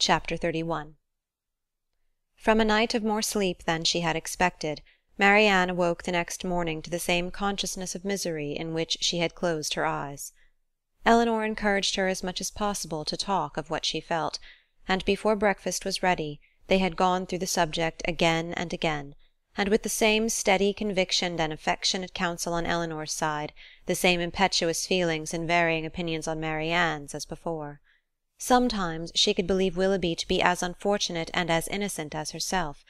Chapter 31. From a night of more sleep than she had expected, Marianne awoke the next morning to the same consciousness of misery in which she had closed her eyes. Eleanor encouraged her as much as possible to talk of what she felt, and before breakfast was ready they had gone through the subject again and again, and with the same steady conviction and affectionate counsel on Eleanor's side, the same impetuous feelings and varying opinions on Marianne's as before. Sometimes she could believe Willoughby to be as unfortunate and as innocent as herself,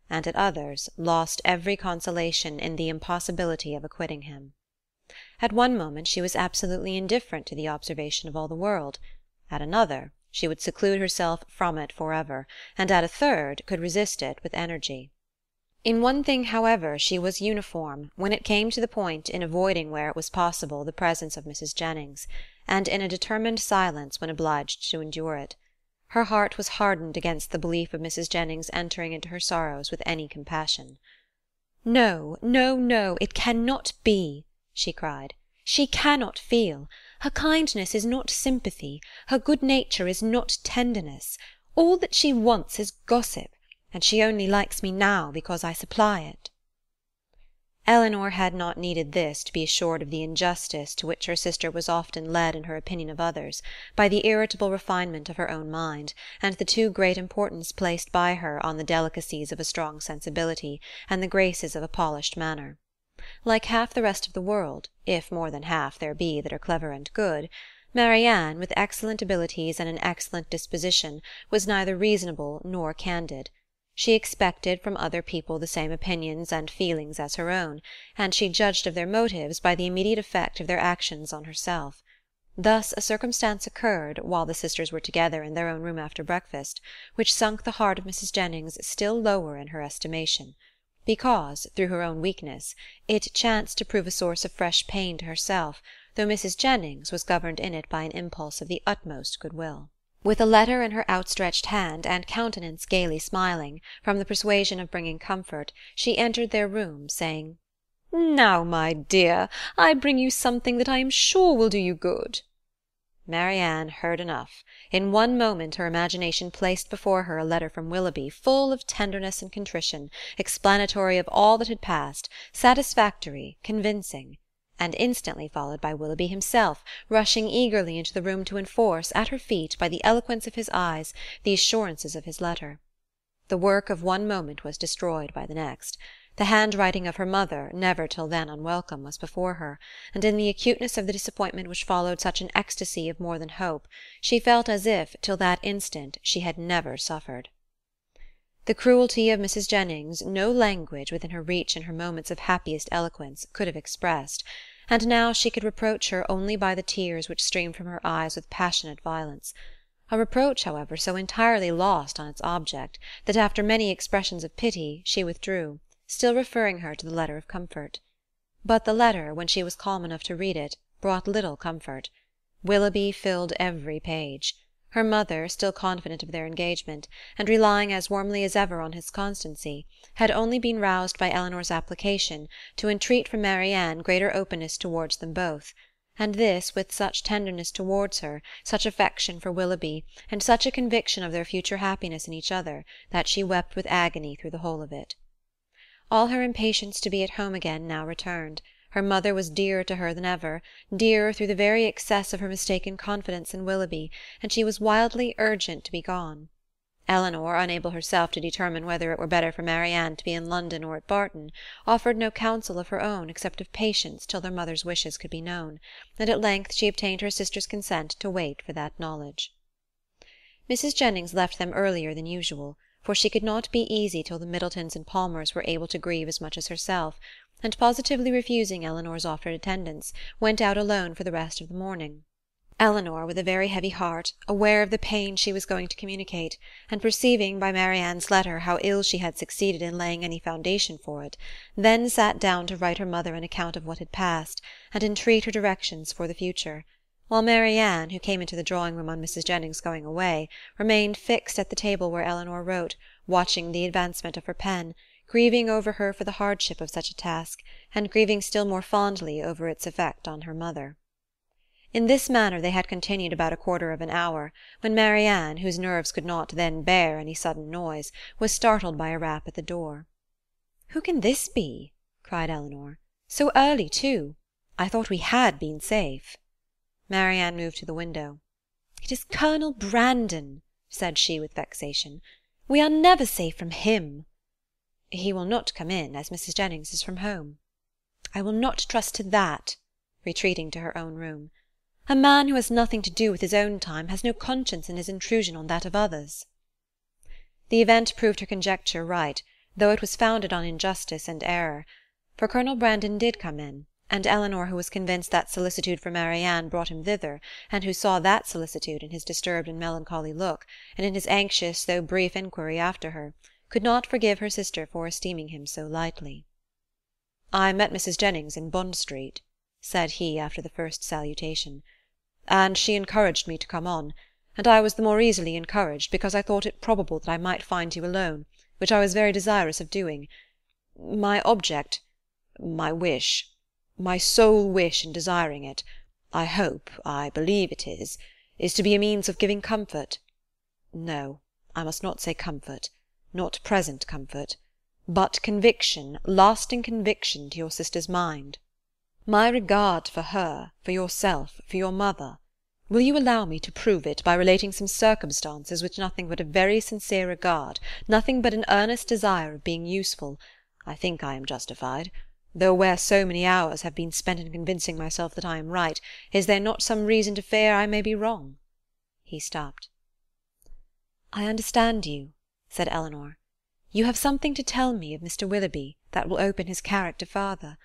and at others lost every consolation in the impossibility of acquitting him. At one moment she was absolutely indifferent to the observation of all the world, at another she would seclude herself from it forever, and at a third could resist it with energy. In one thing, however, she was uniform when it came to the point in avoiding where it was possible the presence of Mrs. Jennings, and in a determined silence when obliged to endure it. Her heart was hardened against the belief of Mrs. Jennings entering into her sorrows with any compassion. "No, no, no, it cannot be," she cried. "She cannot feel. Her kindness is not sympathy, her good nature is not tenderness. All that she wants is gossip, and she only likes me now because I supply it." Eleanor had not needed this to be assured of the injustice to which her sister was often led in her opinion of others, by the irritable refinement of her own mind, and the too great importance placed by her on the delicacies of a strong sensibility and the graces of a polished manner. Like half the rest of the world, if more than half there be that are clever and good, Marianne, with excellent abilities and an excellent disposition, was neither reasonable nor candid. She expected from other people the same opinions and feelings as her own, and she judged of their motives by the immediate effect of their actions on herself. Thus a circumstance occurred, while the sisters were together in their own room after breakfast, which sunk the heart of Mrs. Jennings still lower in her estimation, because, through her own weakness, it chanced to prove a source of fresh pain to herself, though Mrs. Jennings was governed in it by an impulse of the utmost good-will. With a letter in her outstretched hand, and countenance gaily smiling, from the persuasion of bringing comfort, she entered their room, saying, "Now, my dear, I bring you something that I am sure will do you good." Marianne heard enough. In one moment her imagination placed before her a letter from Willoughby, full of tenderness and contrition, explanatory of all that had passed, satisfactory, convincing, and instantly followed by Willoughby himself, rushing eagerly into the room to enforce, at her feet, by the eloquence of his eyes, the assurances of his letter. The work of one moment was destroyed by the next. The handwriting of her mother, never till then unwelcome, was before her, and in the acuteness of the disappointment which followed such an ecstasy of more than hope, she felt as if, till that instant, she had never suffered. The cruelty of Mrs. Jennings no language within her reach in her moments of happiest eloquence could have expressed, and now she could reproach her only by the tears which streamed from her eyes with passionate violence. A reproach, however, so entirely lost on its object, that after many expressions of pity she withdrew, still referring her to the letter of comfort. But the letter, when she was calm enough to read it, brought little comfort. Willoughby filled every page. Her mother, still confident of their engagement, and relying as warmly as ever on his constancy, had only been roused by Eleanor's application to entreat from Marianne greater openness towards them both, and this with such tenderness towards her, such affection for Willoughby, and such a conviction of their future happiness in each other, that she wept with agony through the whole of it. All her impatience to be at home again now returned. Her mother was dearer to her than ever, dearer through the very excess of her mistaken confidence in Willoughby, and she was wildly urgent to be gone. Eleanor, unable herself to determine whether it were better for Marianne to be in London or at Barton, offered no counsel of her own except of patience till their mother's wishes could be known, and at length she obtained her sister's consent to wait for that knowledge. Mrs. Jennings left them earlier than usual, for she could not be easy till the Middletons and Palmers were able to grieve as much as herself, and positively refusing Eleanor's offered attendance, went out alone for the rest of the morning. Eleanor, with a very heavy heart, aware of the pain she was going to communicate, and perceiving by Marianne's letter how ill she had succeeded in laying any foundation for it, then sat down to write her mother an account of what had passed, and entreat her directions for the future, while Marianne, who came into the drawing-room on Mrs. Jennings going away, remained fixed at the table where Eleanor wrote, watching the advancement of her pen, grieving over her for the hardship of such a task, and grieving still more fondly over its effect on her mother. In this manner they had continued about a quarter of an hour, when Marianne, whose nerves could not then bear any sudden noise, was startled by a rap at the door. "Who can this be?" cried Eleanor. "So early, too. I thought we had been safe." Marianne moved to the window. "It is Colonel Brandon," said she with vexation. "We are never safe from him." "He will not come in, as Mrs. Jennings is from home." "I will not trust to that," retreating to her own room. "A man who has nothing to do with his own time has no conscience in his intrusion on that of others." The event proved her conjecture right, though it was founded on injustice and error, for Colonel Brandon did come in, and Eleanor, who was convinced that solicitude for Marianne brought him thither, and who saw that solicitude in his disturbed and melancholy look, and in his anxious though brief inquiry after her, could not forgive her sister for esteeming him so lightly. "I met Mrs. Jennings in Bond Street," said he after the first salutation, "and she encouraged me to come on, and I was the more easily encouraged because I thought it probable that I might find you alone, which I was very desirous of doing. My object, my wish, my sole wish in desiring it, I hope, I believe it is to be a means of giving comfort. No, I must not say comfort, not present comfort, but conviction, lasting conviction to your sister's mind. My regard for her, for yourself, for your mother. Will you allow me to prove it by relating some circumstances which nothing but a very sincere regard, nothing but an earnest desire of being useful, I think I am justified, though where so many hours have been spent in convincing myself that I am right, is there not some reason to fear I may be wrong?" He stopped. "I understand you," said Eleanor. "You have something to tell me of Mr. Willoughby that will open his character farther.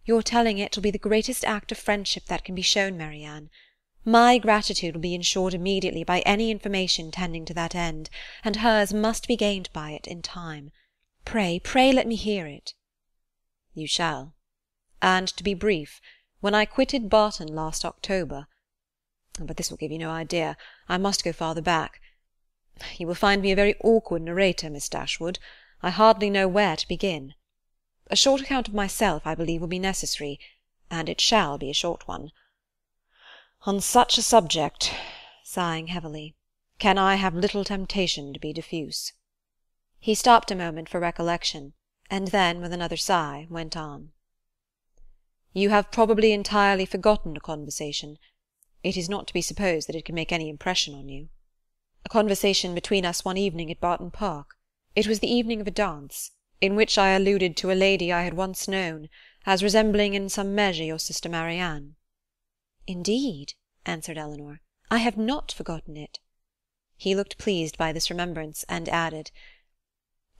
Your telling it will be the greatest act of friendship that can be shown Marianne. My gratitude will be ensured immediately by any information tending to that end, and hers must be gained by it in time. Pray, pray let me hear it." "You shall. And to be brief, when I quitted Barton last October— But this will give you no idea. I must go farther back. You will find me a very awkward narrator, Miss Dashwood. I hardly know where to begin. A short account of myself, I believe, will be necessary, and it shall be a short one. On such a subject," sighing heavily, "can I have little temptation to be diffuse." He stopped a moment for recollection, and then, with another sigh, went on. "You have probably entirely forgotten a conversation. It is not to be supposed that it can make any impression on you. A conversation between us one evening at Barton Park. It was the evening of a dance, in which I alluded to a lady I had once known, as resembling in some measure your sister Marianne." "Indeed," answered Eleanor, "I have not forgotten it." He looked pleased by this remembrance, and added,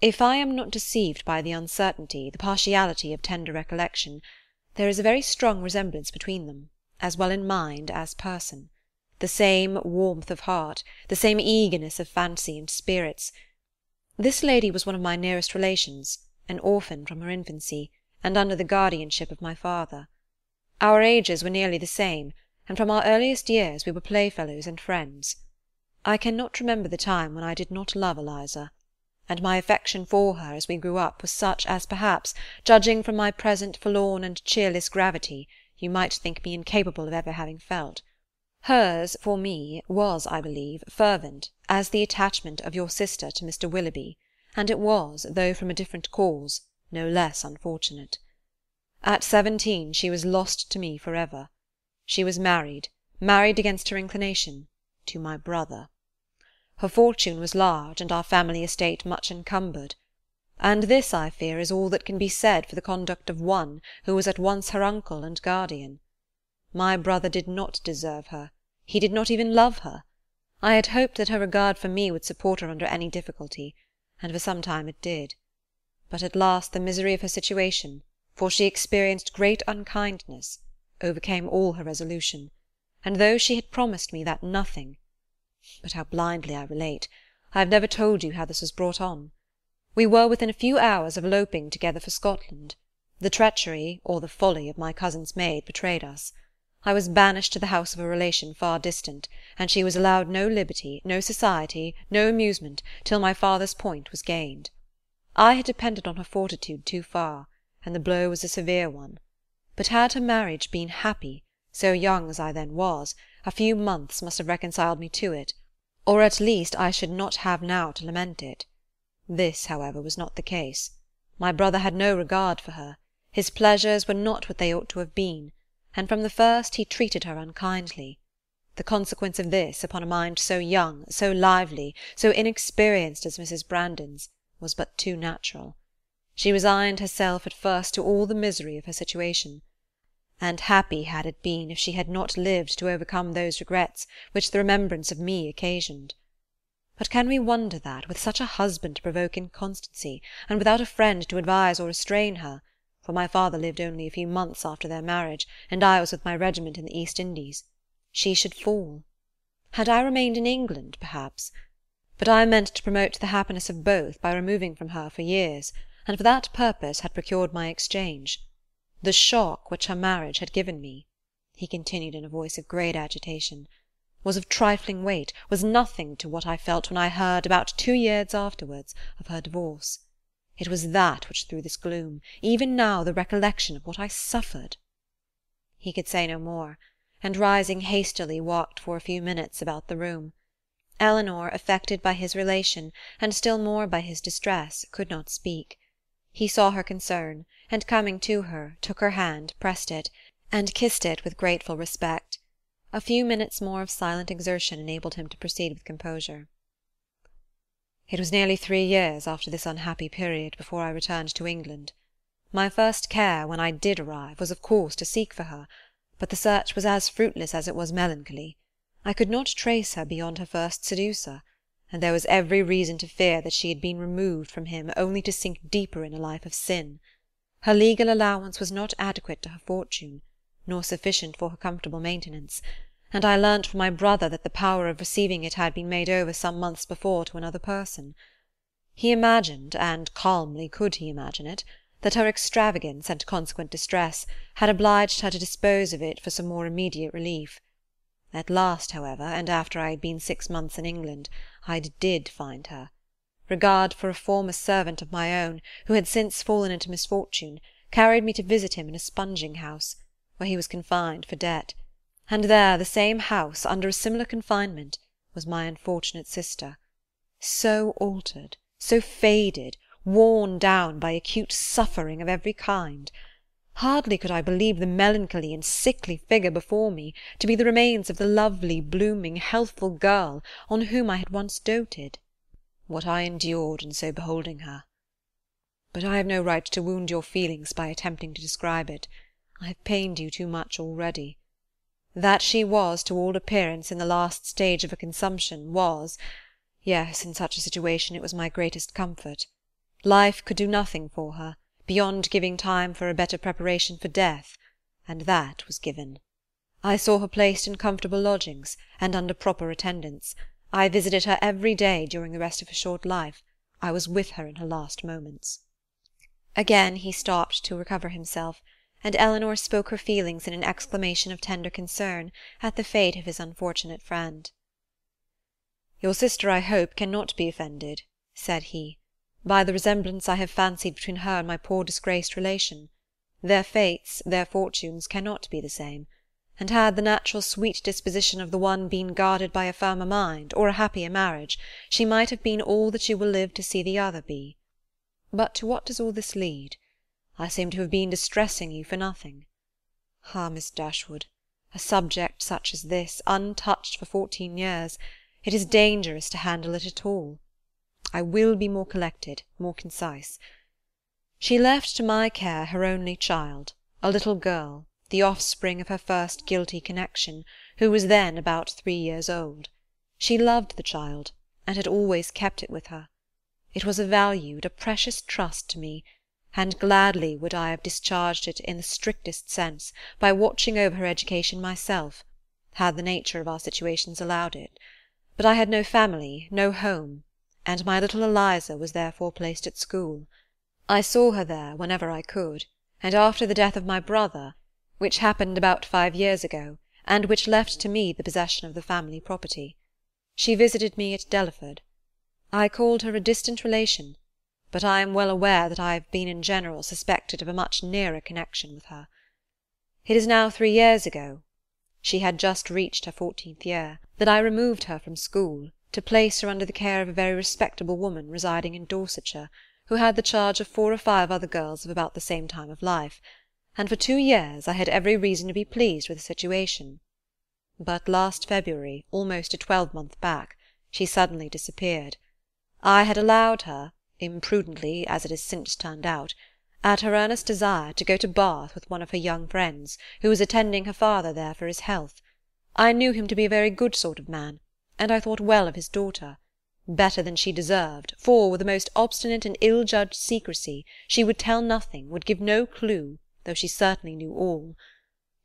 "If I am not deceived by the uncertainty, the partiality of tender recollection, there is a very strong resemblance between them, as well in mind as person. The same warmth of heart, the same eagerness of fancy and spirits. This lady was one of my nearest relations, an orphan from her infancy, and under the guardianship of my father. Our ages were nearly the same, and from our earliest years we were playfellows and friends. I cannot remember the time when I did not love Eliza, and my affection for her as we grew up was such as perhaps, judging from my present forlorn and cheerless gravity, you might think me incapable of ever having felt. Hers, for me, was, I believe, fervent, as the attachment of your sister to Mr. Willoughby, and it was, though from a different cause, no less unfortunate. At 17 she was lost to me for ever. She was married against her inclination, to my brother. Her fortune was large, and our family estate much encumbered. And this, I fear, is all that can be said for the conduct of one who was at once her uncle and guardian. My brother did not deserve her. He did not even love her. I had hoped that her regard for me would support her under any difficulty, and for some time it did. But at last the misery of her situation, for she experienced great unkindness, overcame all her resolution, and though she had promised me that nothing—but how blindly I relate! I have never told you how this was brought on. We were within a few hours of eloping together for Scotland. The treachery, or the folly, of my cousin's maid betrayed us. I was banished to the house of a relation far distant, and she was allowed no liberty, no society, no amusement, till my father's point was gained. I had depended on her fortitude too far, and the blow was a severe one. But had her marriage been happy, So young as I then was, a few months must have reconciled me to it, or at least I should not have now to lament it. This, however, was not the case. My brother had no regard for her. His pleasures were not what they ought to have been, and from the first he treated her unkindly. The consequence of this, upon a mind so young, so lively, so inexperienced as Mrs. Brandon's, was but too natural. She resigned herself at first to all the misery of her situation, and happy had it been if she had not lived to overcome those regrets which the remembrance of me occasioned. But can we wonder that, with such a husband to provoke inconstancy, and without a friend to advise or restrain her, for my father lived only a few months after their marriage, and I was with my regiment in the East Indies, she should fall? Had I remained in England, perhaps? But I meant to promote the happiness of both by removing from her for years, and for that purpose had procured my exchange. The shock which her marriage had given me," he continued in a voice of great agitation, "was of trifling weight, was nothing to what I felt when I heard, about 2 years afterwards, of her divorce. It was that which threw this gloom, even now the recollection of what I suffered." He could say no more, and rising hastily walked for a few minutes about the room. Eleanor, affected by his relation, and still more by his distress, could not speak. He saw her concern, and coming to her, took her hand, pressed it, and kissed it with grateful respect. A few minutes more of silent exertion enabled him to proceed with composure. "It was nearly 3 years after this unhappy period before I returned to England. My first care, when I did arrive, was of course to seek for her, but the search was as fruitless as it was melancholy. I could not trace her beyond her first seducer, and there was every reason to fear that she had been removed from him only to sink deeper in a life of sin. Her legal allowance was not adequate to her fortune, nor sufficient for her comfortable maintenance, and I learnt from my brother that the power of receiving it had been made over some months before to another person. He imagined, and calmly could he imagine it, that her extravagance and consequent distress had obliged her to dispose of it for some more immediate relief. At last, however, and after I had been 6 months in England, I did find her. Regard for a former servant of my own, who had since fallen into misfortune, carried me to visit him in a sponging-house, where he was confined for debt, and there, the same house, under a similar confinement, was my unfortunate sister, so altered, so faded, worn down by acute suffering of every kind. Hardly could I believe the melancholy and sickly figure before me to be the remains of the lovely, blooming, healthful girl on whom I had once doted. What I endured in so beholding her! But I have no right to wound your feelings by attempting to describe it. I have pained you too much already. That she was, to all appearance, in the last stage of a consumption was, yes, in such a situation it was my greatest comfort. Life could do nothing for her, beyond giving time for a better preparation for death, and that was given. I saw her placed in comfortable lodgings, and under proper attendance. I visited her every day during the rest of her short life. I was with her in her last moments." Again he stopped to recover himself, and Eleanor spoke her feelings in an exclamation of tender concern at the fate of his unfortunate friend. "Your sister, I hope, cannot be offended," said he, "by the resemblance I have fancied between her and my poor disgraced relation. Their fates, their fortunes, cannot be the same, and had the natural sweet disposition of the one been guarded by a firmer mind, or a happier marriage, she might have been all that you will live to see the other be. But to what does all this lead? I seem to have been distressing you for nothing. Ah, Miss Dashwood, a subject such as this, untouched for 14 years, it is dangerous to handle it at all. I will be more collected, more concise. She left to my care her only child, a little girl, the offspring of her first guilty connection, who was then about 3 years old. She loved the child, and had always kept it with her. It was a valued, a precious trust to me, and gladly would I have discharged it in the strictest sense, by watching over her education myself, had the nature of our situations allowed it. But I had no family, no home, and my little Eliza was therefore placed at school. I saw her there whenever I could, and after the death of my brother, which happened about 5 years ago, and which left to me the possession of the family property, she visited me at Delaford. I called her a distant relation, but I am well aware that I have been in general suspected of a much nearer connection with her. It is now 3 years ago, she had just reached her 14th year, that I removed her from school, to place her under the care of a very respectable woman residing in Dorsetshire, who had the charge of 4 or 5 other girls of about the same time of life, and for 2 years I had every reason to be pleased with the situation. But last February, almost a 12-month back, she suddenly disappeared. I had allowed her, imprudently as it has since turned out, at her earnest desire, to go to Bath with one of her young friends, who was attending her father there for his health. I knew him to be a very good sort of man, and I thought well of his daughter, better than she deserved, for, with a most obstinate and ill-judged secrecy, she would tell nothing, would give no clue, though she certainly knew all.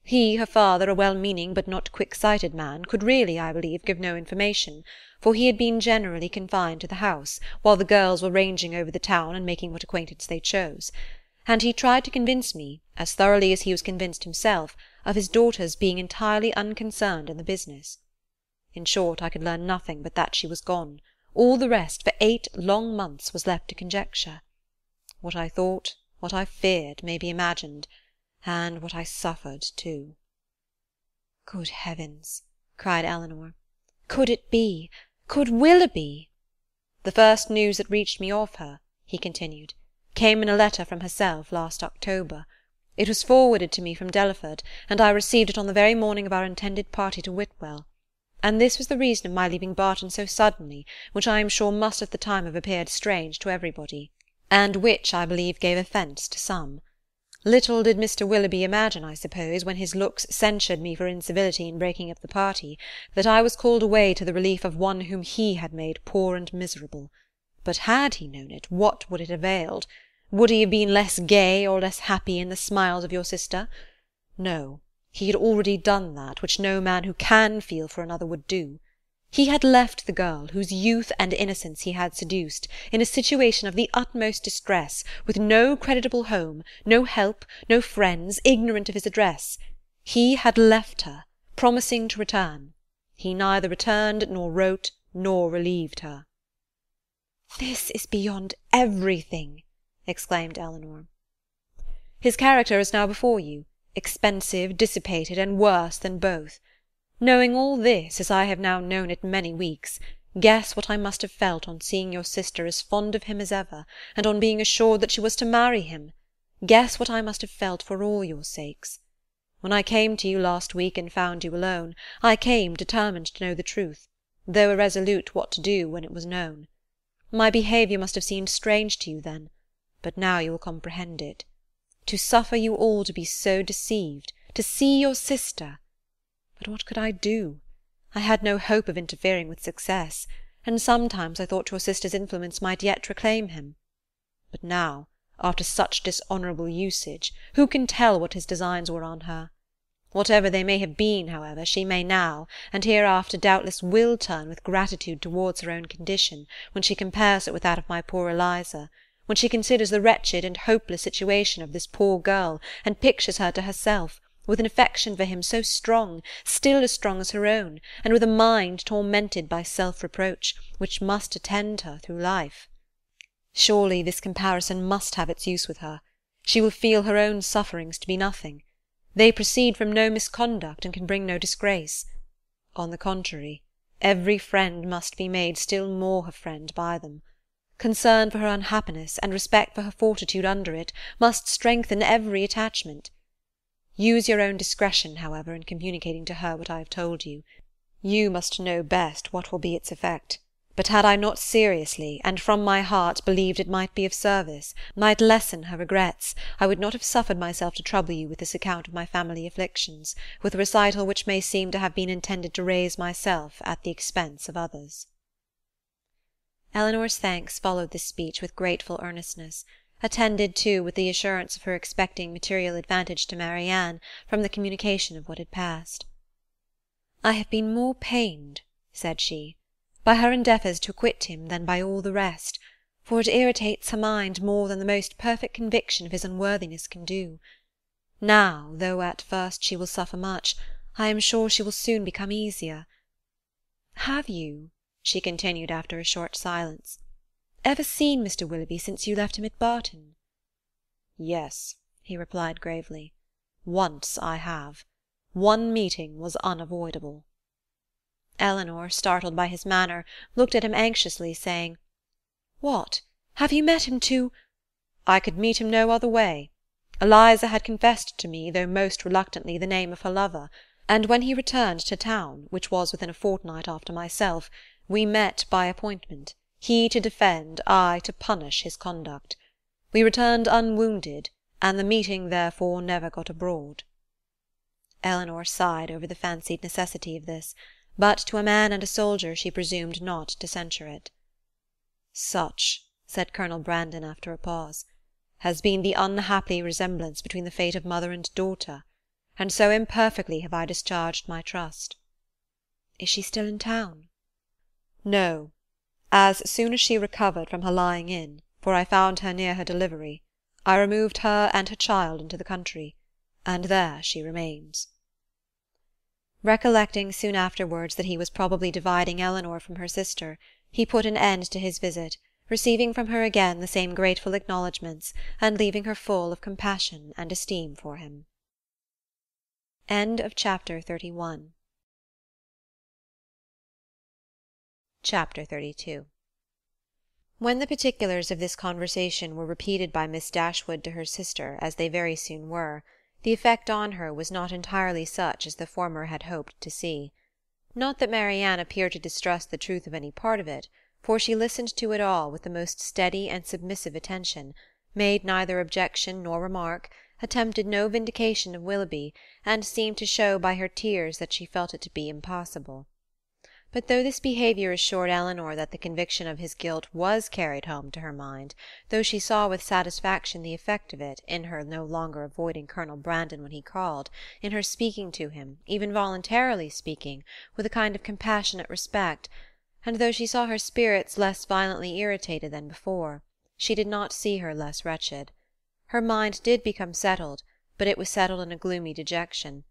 He, her father, a well-meaning but not quick-sighted man, could really, I believe, give no information, for he had been generally confined to the house, while the girls were ranging over the town and making what acquaintance they chose, and he tried to convince me, as thoroughly as he was convinced himself, of his daughter's being entirely unconcerned in the business. In short, I could learn nothing but that she was gone. All the rest, for 8 long months, was left to conjecture. What I thought, what I feared, may be imagined, and what I suffered too. "Good heavens!" cried Eleanor. "Could it be? Could Willoughby—" "The first news that reached me of her," he continued, "came in a letter from herself last October. It was forwarded to me from Delaford, and I received it on the very morning of our intended party to Whitwell. And this was the reason of my leaving Barton so suddenly, which I am sure must at the time have appeared strange to everybody, and which, I believe, gave offence to some. Little did Mr. Willoughby imagine, I suppose, when his looks censured me for incivility in breaking up the party, that I was called away to the relief of one whom he had made poor and miserable. But had he known it, what would it have availed? Would he have been less gay or less happy in the smiles of your sister? No, he had already done that which no man who can feel for another would do. He had left the girl, whose youth and innocence he had seduced, in a situation of the utmost distress, with no creditable home, no help, no friends, ignorant of his address. He had left her, promising to return. He neither returned, nor wrote, nor relieved her." "This is beyond everything!" exclaimed Eleanor. "His character is now before you, expensive, dissipated, and worse than both. Knowing all this, as I have now known it many weeks, guess what I must have felt on seeing your sister as fond of him as ever, and on being assured that she was to marry him. Guess what I must have felt for all your sakes. When I came to you last week and found you alone, I came determined to know the truth, though irresolute what to do when it was known. My behaviour must have seemed strange to you then, but now you will comprehend it. To suffer you all to be so deceived, to see your sister— But what could I do? I had no hope of interfering with success, and sometimes I thought your sister's influence might yet reclaim him. But now, after such dishonourable usage, who can tell what his designs were on her? Whatever they may have been, however, she may now, and hereafter doubtless will turn with gratitude towards her own condition, when she compares it with that of my poor Eliza, when she considers the wretched and hopeless situation of this poor girl, and pictures her to herself, with an affection for him so strong, still as strong as her own, and with a mind tormented by self-reproach, which must attend her through life. Surely this comparison must have its use with her. She will feel her own sufferings to be nothing. They proceed from no misconduct, and can bring no disgrace. On the contrary, every friend must be made still more her friend by them. Concern for her unhappiness, and respect for her fortitude under it, must strengthen every attachment. Use your own discretion, however, in communicating to her what I have told you. You must know best what will be its effect. But had I not seriously, and from my heart, believed it might be of service, might lessen her regrets, I would not have suffered myself to trouble you with this account of my family afflictions, with a recital which may seem to have been intended to raise myself at the expense of others. Eleanor's thanks followed this speech with grateful earnestness, attended too with the assurance of her expecting material advantage to Marianne from the communication of what had passed. "I have been more pained," said she, "by her endeavours to acquit him than by all the rest, for it irritates her mind more than the most perfect conviction of his unworthiness can do. Now, though at first she will suffer much, I am sure she will soon become easier. Have you," she continued after a short silence, "ever seen Mr. Willoughby since you left him at Barton?" "Yes," he replied gravely, "once I have. One meeting was unavoidable." Eleanor, startled by his manner, looked at him anxiously, saying, "What? Have you met him to—" "I could meet him no other way. Eliza had confessed to me, though most reluctantly, the name of her lover, and when he returned to town, which was within a fortnight after myself, we met by appointment, he to defend, I to punish his conduct. We returned unwounded, and the meeting therefore never got abroad." Eleanor sighed over the fancied necessity of this, but to a man and a soldier she presumed not to censure it. "Such," said Colonel Brandon after a pause, "has been the unhappy resemblance between the fate of mother and daughter, and so imperfectly have I discharged my trust." "Is she still in town?" "No. As soon as she recovered from her lying in, for I found her near her delivery, I removed her and her child into the country, and there she remains." Recollecting soon afterwards that he was probably dividing Eleanor from her sister, he put an end to his visit, receiving from her again the same grateful acknowledgments, and leaving her full of compassion and esteem for him. Chapter 32. When the particulars of this conversation were repeated by Miss Dashwood to her sister, as they very soon were, the effect on her was not entirely such as the former had hoped to see. Not that Marianne appeared to distrust the truth of any part of it, for she listened to it all with the most steady and submissive attention, made neither objection nor remark, attempted no vindication of Willoughby, and seemed to show by her tears that she felt it to be impossible. But though this behaviour assured Eleanor that the conviction of his guilt was carried home to her mind, though she saw with satisfaction the effect of it, in her no longer avoiding Colonel Brandon when he called, in her speaking to him, even voluntarily speaking, with a kind of compassionate respect, and though she saw her spirits less violently irritated than before, she did not see her less wretched. Her mind did become settled, but it was settled in a gloomy dejection.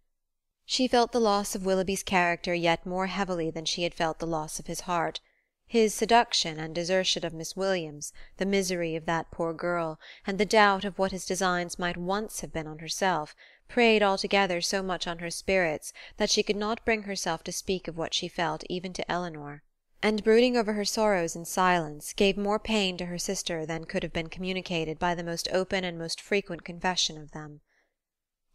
She felt the loss of Willoughby's character yet more heavily than she had felt the loss of his heart. His seduction and desertion of Miss Williams, the misery of that poor girl, and the doubt of what his designs might once have been on herself, preyed altogether so much on her spirits that she could not bring herself to speak of what she felt even to Eleanor, and brooding over her sorrows in silence gave more pain to her sister than could have been communicated by the most open and most frequent confession of them.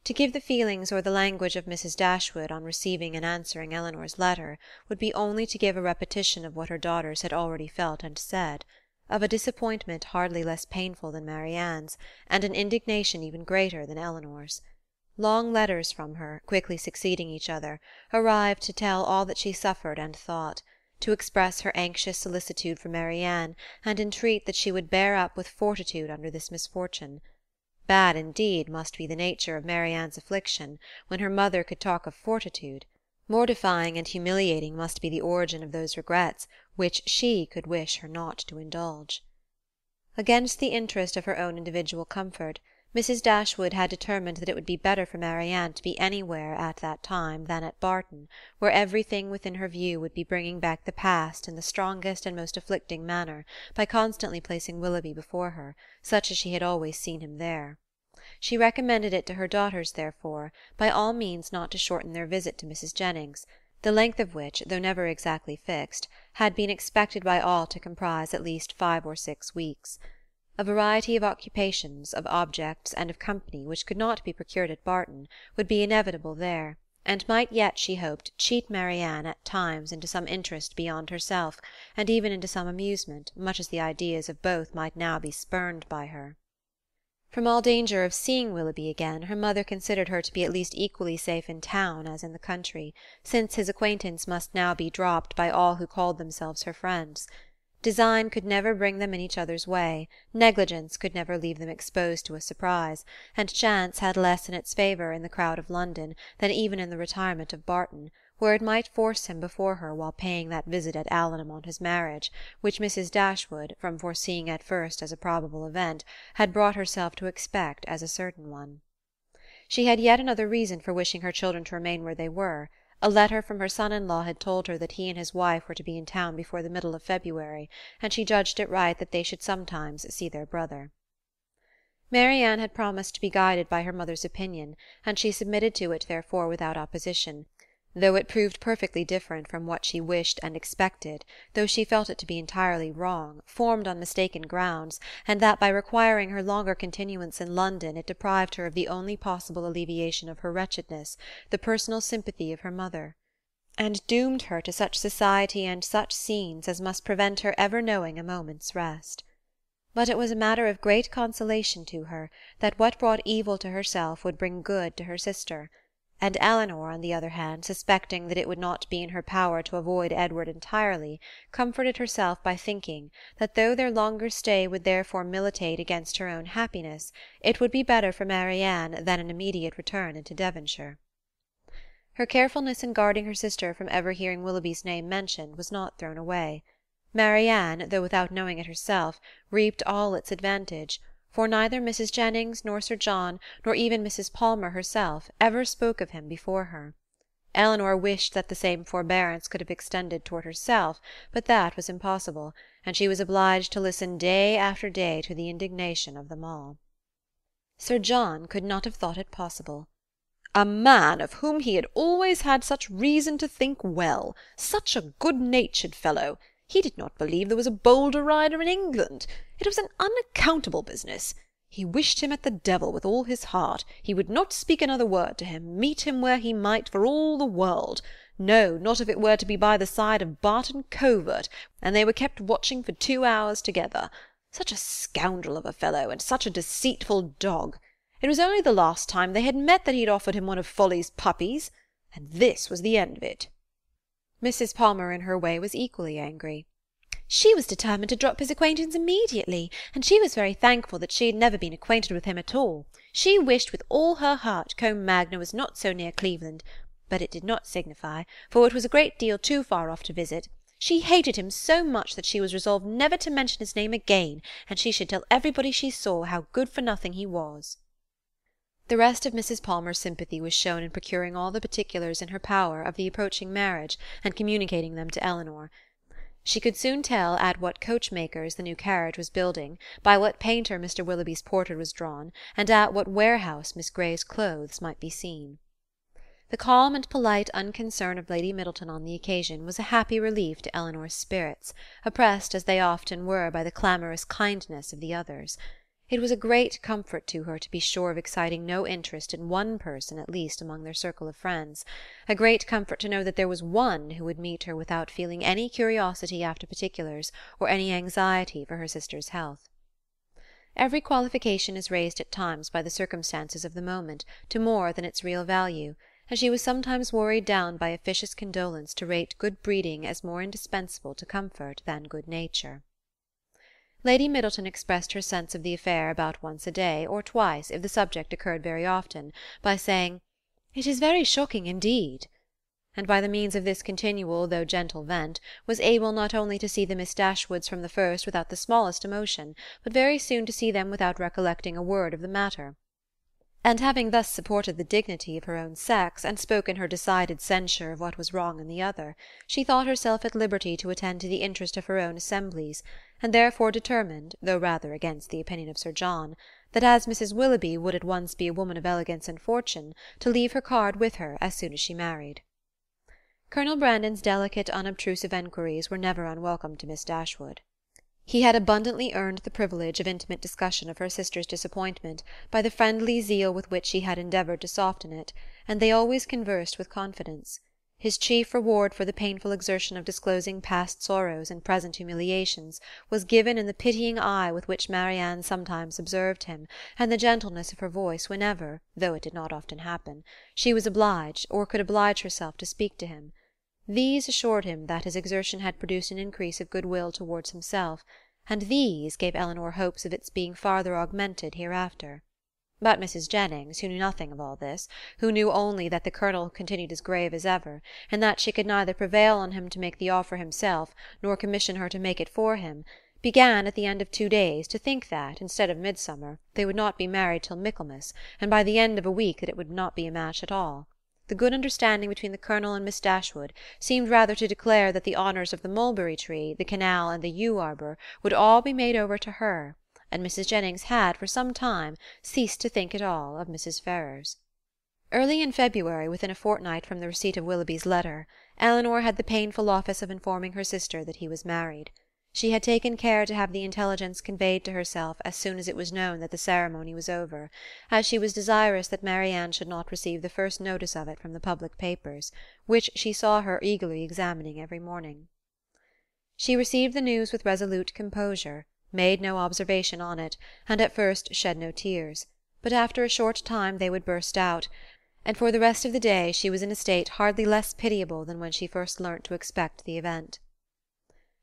To give the feelings or the language of Mrs. Dashwood on receiving and answering Eleanor's letter would be only to give a repetition of what her daughters had already felt and said, of a disappointment hardly less painful than Marianne's, and an indignation even greater than Eleanor's. Long letters from her, quickly succeeding each other, arrived to tell all that she suffered and thought, to express her anxious solicitude for Marianne, and entreat that she would bear up with fortitude under this misfortune. Bad indeed must be the nature of Marianne's affliction, when her mother could talk of fortitude. Mortifying and humiliating must be the origin of those regrets which she could wish her not to indulge. Against the interest of her own individual comfort, Mrs. Dashwood had determined that it would be better for Marianne to be anywhere at that time than at Barton, where everything within her view would be bringing back the past in the strongest and most afflicting manner, by constantly placing Willoughby before her, such as she had always seen him there. She recommended it to her daughters, therefore, by all means not to shorten their visit to Mrs. Jennings, the length of which, though never exactly fixed, had been expected by all to comprise at least 5 or 6 weeks. A variety of occupations, of objects, and of company which could not be procured at Barton, would be inevitable there, and might yet, she hoped, cheat Marianne at times into some interest beyond herself, and even into some amusement, much as the ideas of both might now be spurned by her. From all danger of seeing Willoughby again, her mother considered her to be at least equally safe in town as in the country, since his acquaintance must now be dropped by all who called themselves her friends. Design could never bring them in each other's way, negligence could never leave them exposed to a surprise, and chance had less in its favour in the crowd of London than even in the retirement of Barton, where it might force him before her while paying that visit at Allenham on his marriage, which Mrs. Dashwood, from foreseeing at first as a probable event, had brought herself to expect as a certain one. She had yet another reason for wishing her children to remain where they were. A letter from her son-in-law had told her that he and his wife were to be in town before the middle of February, and she judged it right that they should sometimes see their brother. Marianne had promised to be guided by her mother's opinion, and she submitted to it therefore without opposition, though it proved perfectly different from what she wished and expected, though she felt it to be entirely wrong, formed on mistaken grounds, and that by requiring her longer continuance in London it deprived her of the only possible alleviation of her wretchedness, the personal sympathy of her mother, and doomed her to such society and such scenes as must prevent her ever knowing a moment's rest. But it was a matter of great consolation to her that what brought evil to herself would bring good to her sister, and Eleanor, on the other hand, suspecting that it would not be in her power to avoid Edward entirely, comforted herself by thinking that though their longer stay would therefore militate against her own happiness, it would be better for Marianne than an immediate return into Devonshire. Her carefulness in guarding her sister from ever hearing Willoughby's name mentioned was not thrown away. Marianne, though without knowing it herself, reaped all its advantage, for neither Mrs. Jennings nor Sir John, nor even Mrs. Palmer herself, ever spoke of him before her. Eleanor wished that the same forbearance could have extended toward herself, but that was impossible, and she was obliged to listen day after day to the indignation of them all. Sir John could not have thought it possible. A man of whom he had always had such reason to think well, such a good-natured fellow! He did not believe there was a bolder rider in England. It was an unaccountable business. He wished him at the devil with all his heart. He would not speak another word to him, meet him where he might, for all the world. No, not if it were to be by the side of Barton Covert, and they were kept watching for 2 hours together. Such a scoundrel of a fellow, and such a deceitful dog! It was only the last time they had met that he had offered him one of Folly's puppies, and this was the end of it. Mrs. Palmer in her way was equally angry. She was determined to drop his acquaintance immediately, and she was very thankful that she had never been acquainted with him at all. She wished with all her heart Combe Magna was not so near Cleveland, but it did not signify, for it was a great deal too far off to visit. She hated him so much that she was resolved never to mention his name again, and she should tell everybody she saw how good-for-nothing he was. The rest of Mrs. Palmer's sympathy was shown in procuring all the particulars in her power of the approaching marriage and communicating them to Eleanor. She could soon tell at what coachmaker's the new carriage was building, by what painter Mr. Willoughby's portrait was drawn, and at what warehouse Miss Grey's clothes might be seen. The calm and polite unconcern of Lady Middleton on the occasion was a happy relief to Eleanor's spirits, oppressed as they often were by the clamorous kindness of the others. It was a great comfort to her to be sure of exciting no interest in one person at least among their circle of friends, a great comfort to know that there was one who would meet her without feeling any curiosity after particulars, or any anxiety for her sister's health. Every qualification is raised at times by the circumstances of the moment to more than its real value, and she was sometimes worried down by officious condolence to rate good breeding as more indispensable to comfort than good nature. Lady Middleton expressed her sense of the affair about once a day, or twice, if the subject occurred very often, by saying, "It is very shocking indeed," and by the means of this continual though gentle vent, was able not only to see the Miss Dashwoods from the first without the smallest emotion, but very soon to see them without recollecting a word of the matter. And having thus supported the dignity of her own sex, and spoken her decided censure of what was wrong in the other, she thought herself at liberty to attend to the interest of her own assemblies, and therefore determined, though rather against the opinion of Sir John, that as Mrs. Willoughby would at once be a woman of elegance and fortune, to leave her card with her as soon as she married. Colonel Brandon's delicate, unobtrusive enquiries were never unwelcome to Miss Dashwood. He had abundantly earned the privilege of intimate discussion of her sister's disappointment by the friendly zeal with which he had endeavoured to soften it, and they always conversed with confidence. His chief reward for the painful exertion of disclosing past sorrows and present humiliations was given in the pitying eye with which Marianne sometimes observed him, and the gentleness of her voice whenever, though it did not often happen, she was obliged, or could oblige herself to speak to him. These assured him that his exertion had produced an increase of goodwill towards himself, and these gave Eleanor hopes of its being farther augmented hereafter. But Mrs. Jennings, who knew nothing of all this, who knew only that the Colonel continued as grave as ever, and that she could neither prevail on him to make the offer himself, nor commission her to make it for him, began, at the end of 2 days, to think that, instead of midsummer, they would not be married till Michaelmas, and by the end of a week that it would not be a match at all. The good understanding between the Colonel and Miss Dashwood seemed rather to declare that the honours of the mulberry tree, the canal, and the yew arbour would all be made over to her, and Mrs. Jennings had, for some time, ceased to think at all of Mrs. Ferrars. Early in February, within a fortnight from the receipt of Willoughby's letter, Eleanor had the painful office of informing her sister that he was married. She had taken care to have the intelligence conveyed to herself as soon as it was known that the ceremony was over, as she was desirous that Marianne should not receive the first notice of it from the public papers, which she saw her eagerly examining every morning. She received the news with resolute composure, made no observation on it, and at first shed no tears, but after a short time they would burst out, and for the rest of the day she was in a state hardly less pitiable than when she first learnt to expect the event.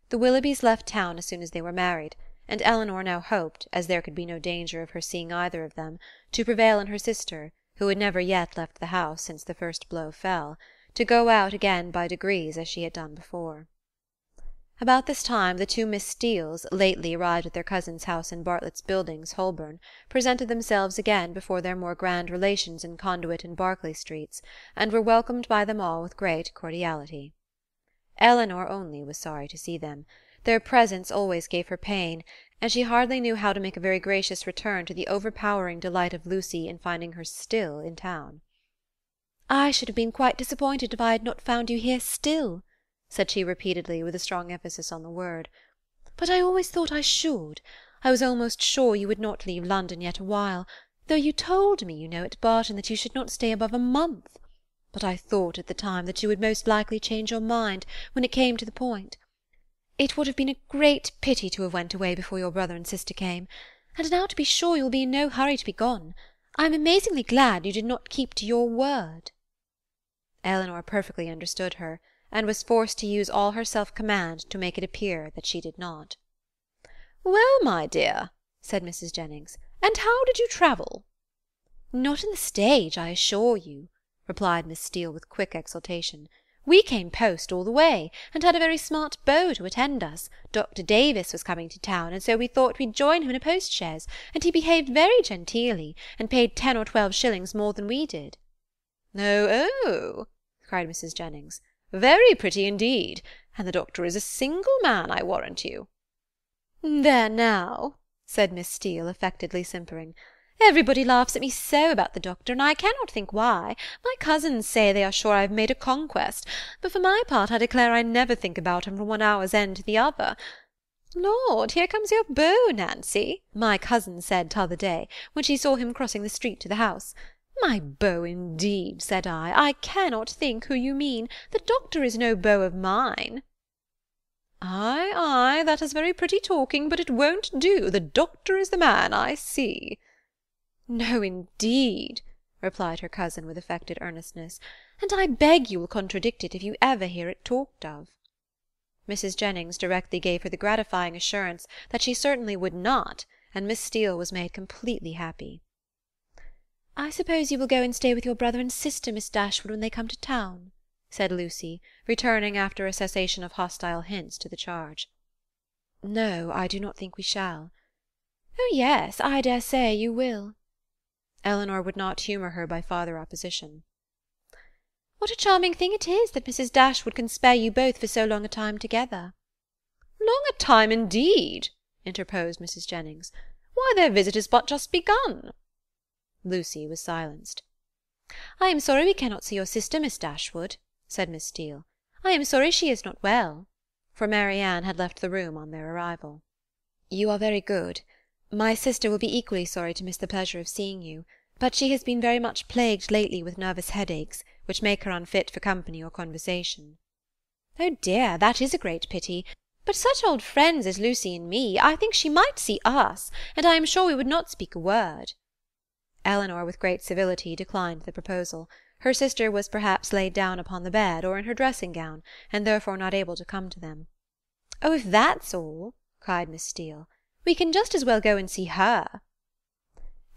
The Willoughbys left town as soon as they were married, and Eleanor now hoped, as there could be no danger of her seeing either of them, to prevail on her sister, who had never yet left the house since the first blow fell, to go out again by degrees as she had done before. About this time the two Miss Steeles, lately arrived at their cousin's house in Bartlett's Buildings, Holborn, presented themselves again before their more grand relations in Conduit and Berkeley streets, and were welcomed by them all with great cordiality. Eleanor only was sorry to see them. Their presence always gave her pain, and she hardly knew how to make a very gracious return to the overpowering delight of Lucy in finding her still in town. "I should have been quite disappointed if I had not found you here still," said she repeatedly, with a strong emphasis on the word. "But I always thought I should. I was almost sure you would not leave London yet awhile, though you told me, you know, at Barton that you should not stay above a month. But I thought at the time that you would most likely change your mind when it came to the point. It would have been a great pity to have went away before your brother and sister came, and now to be sure you will be in no hurry to be gone. I am amazingly glad you did not keep to your word." Eleanor perfectly understood her, and was forced to use all her self-command to make it appear that she did not. "Well, my dear," said Mrs. Jennings, "and how did you travel?" "Not in the stage, I assure you," replied Miss Steele with quick exultation. "We came post all the way, and had a very smart beau to attend us. Dr. Davis was coming to town, and so we thought we'd join him in a post-chaise, and he behaved very genteelly, and paid 10 or 12 shillings more than we did." "Oh, oh!" cried Mrs. Jennings. "Very pretty indeed, and the doctor is a single man, I warrant you." "There now," said Miss Steele, affectedly simpering. "Everybody laughs at me so about the doctor, and I cannot think why. My cousins say they are sure I have made a conquest, but for my part I declare I never think about him from one hour's end to the other. Lord, here comes your beau, Nancy," my cousin said t'other day, when she saw him crossing the street to the house. "My beau, indeed," said I cannot think who you mean. The doctor is no beau of mine." "Ay, ay, that is very pretty talking, but it won't do. The doctor is the man, I see." "No, indeed," replied her cousin with affected earnestness, "and I beg you will contradict it if you ever hear it talked of." Mrs. Jennings directly gave her the gratifying assurance that she certainly would not, and Miss Steele was made completely happy. "I suppose you will go and stay with your brother and sister, Miss Dashwood, when they come to town?" said Lucy, returning after a cessation of hostile hints to the charge. "No, I do not think we shall." "Oh, yes, I dare say you will." Eleanor would not humour her by farther opposition. "What a charming thing it is that Mrs. Dashwood can spare you both for so long a time together." "Long a time indeed," interposed Mrs. Jennings. "Why, their visit is but just begun." Lucy was silenced. "I am sorry we cannot see your sister, Miss Dashwood," said Miss Steele. "I am sorry she is not well," for Marianne had left the room on their arrival. "You are very good. My sister will be equally sorry to miss the pleasure of seeing you, but she has been very much plagued lately with nervous headaches, which make her unfit for company or conversation." "Oh dear, that is a great pity. But such old friends as Lucy and me, I think she might see us, and I am sure we would not speak a word." Eleanor, with great civility, declined the proposal. Her sister was perhaps laid down upon the bed, or in her dressing-gown, and therefore not able to come to them. "Oh, if that's all," cried Miss Steele, "we can just as well go and see her."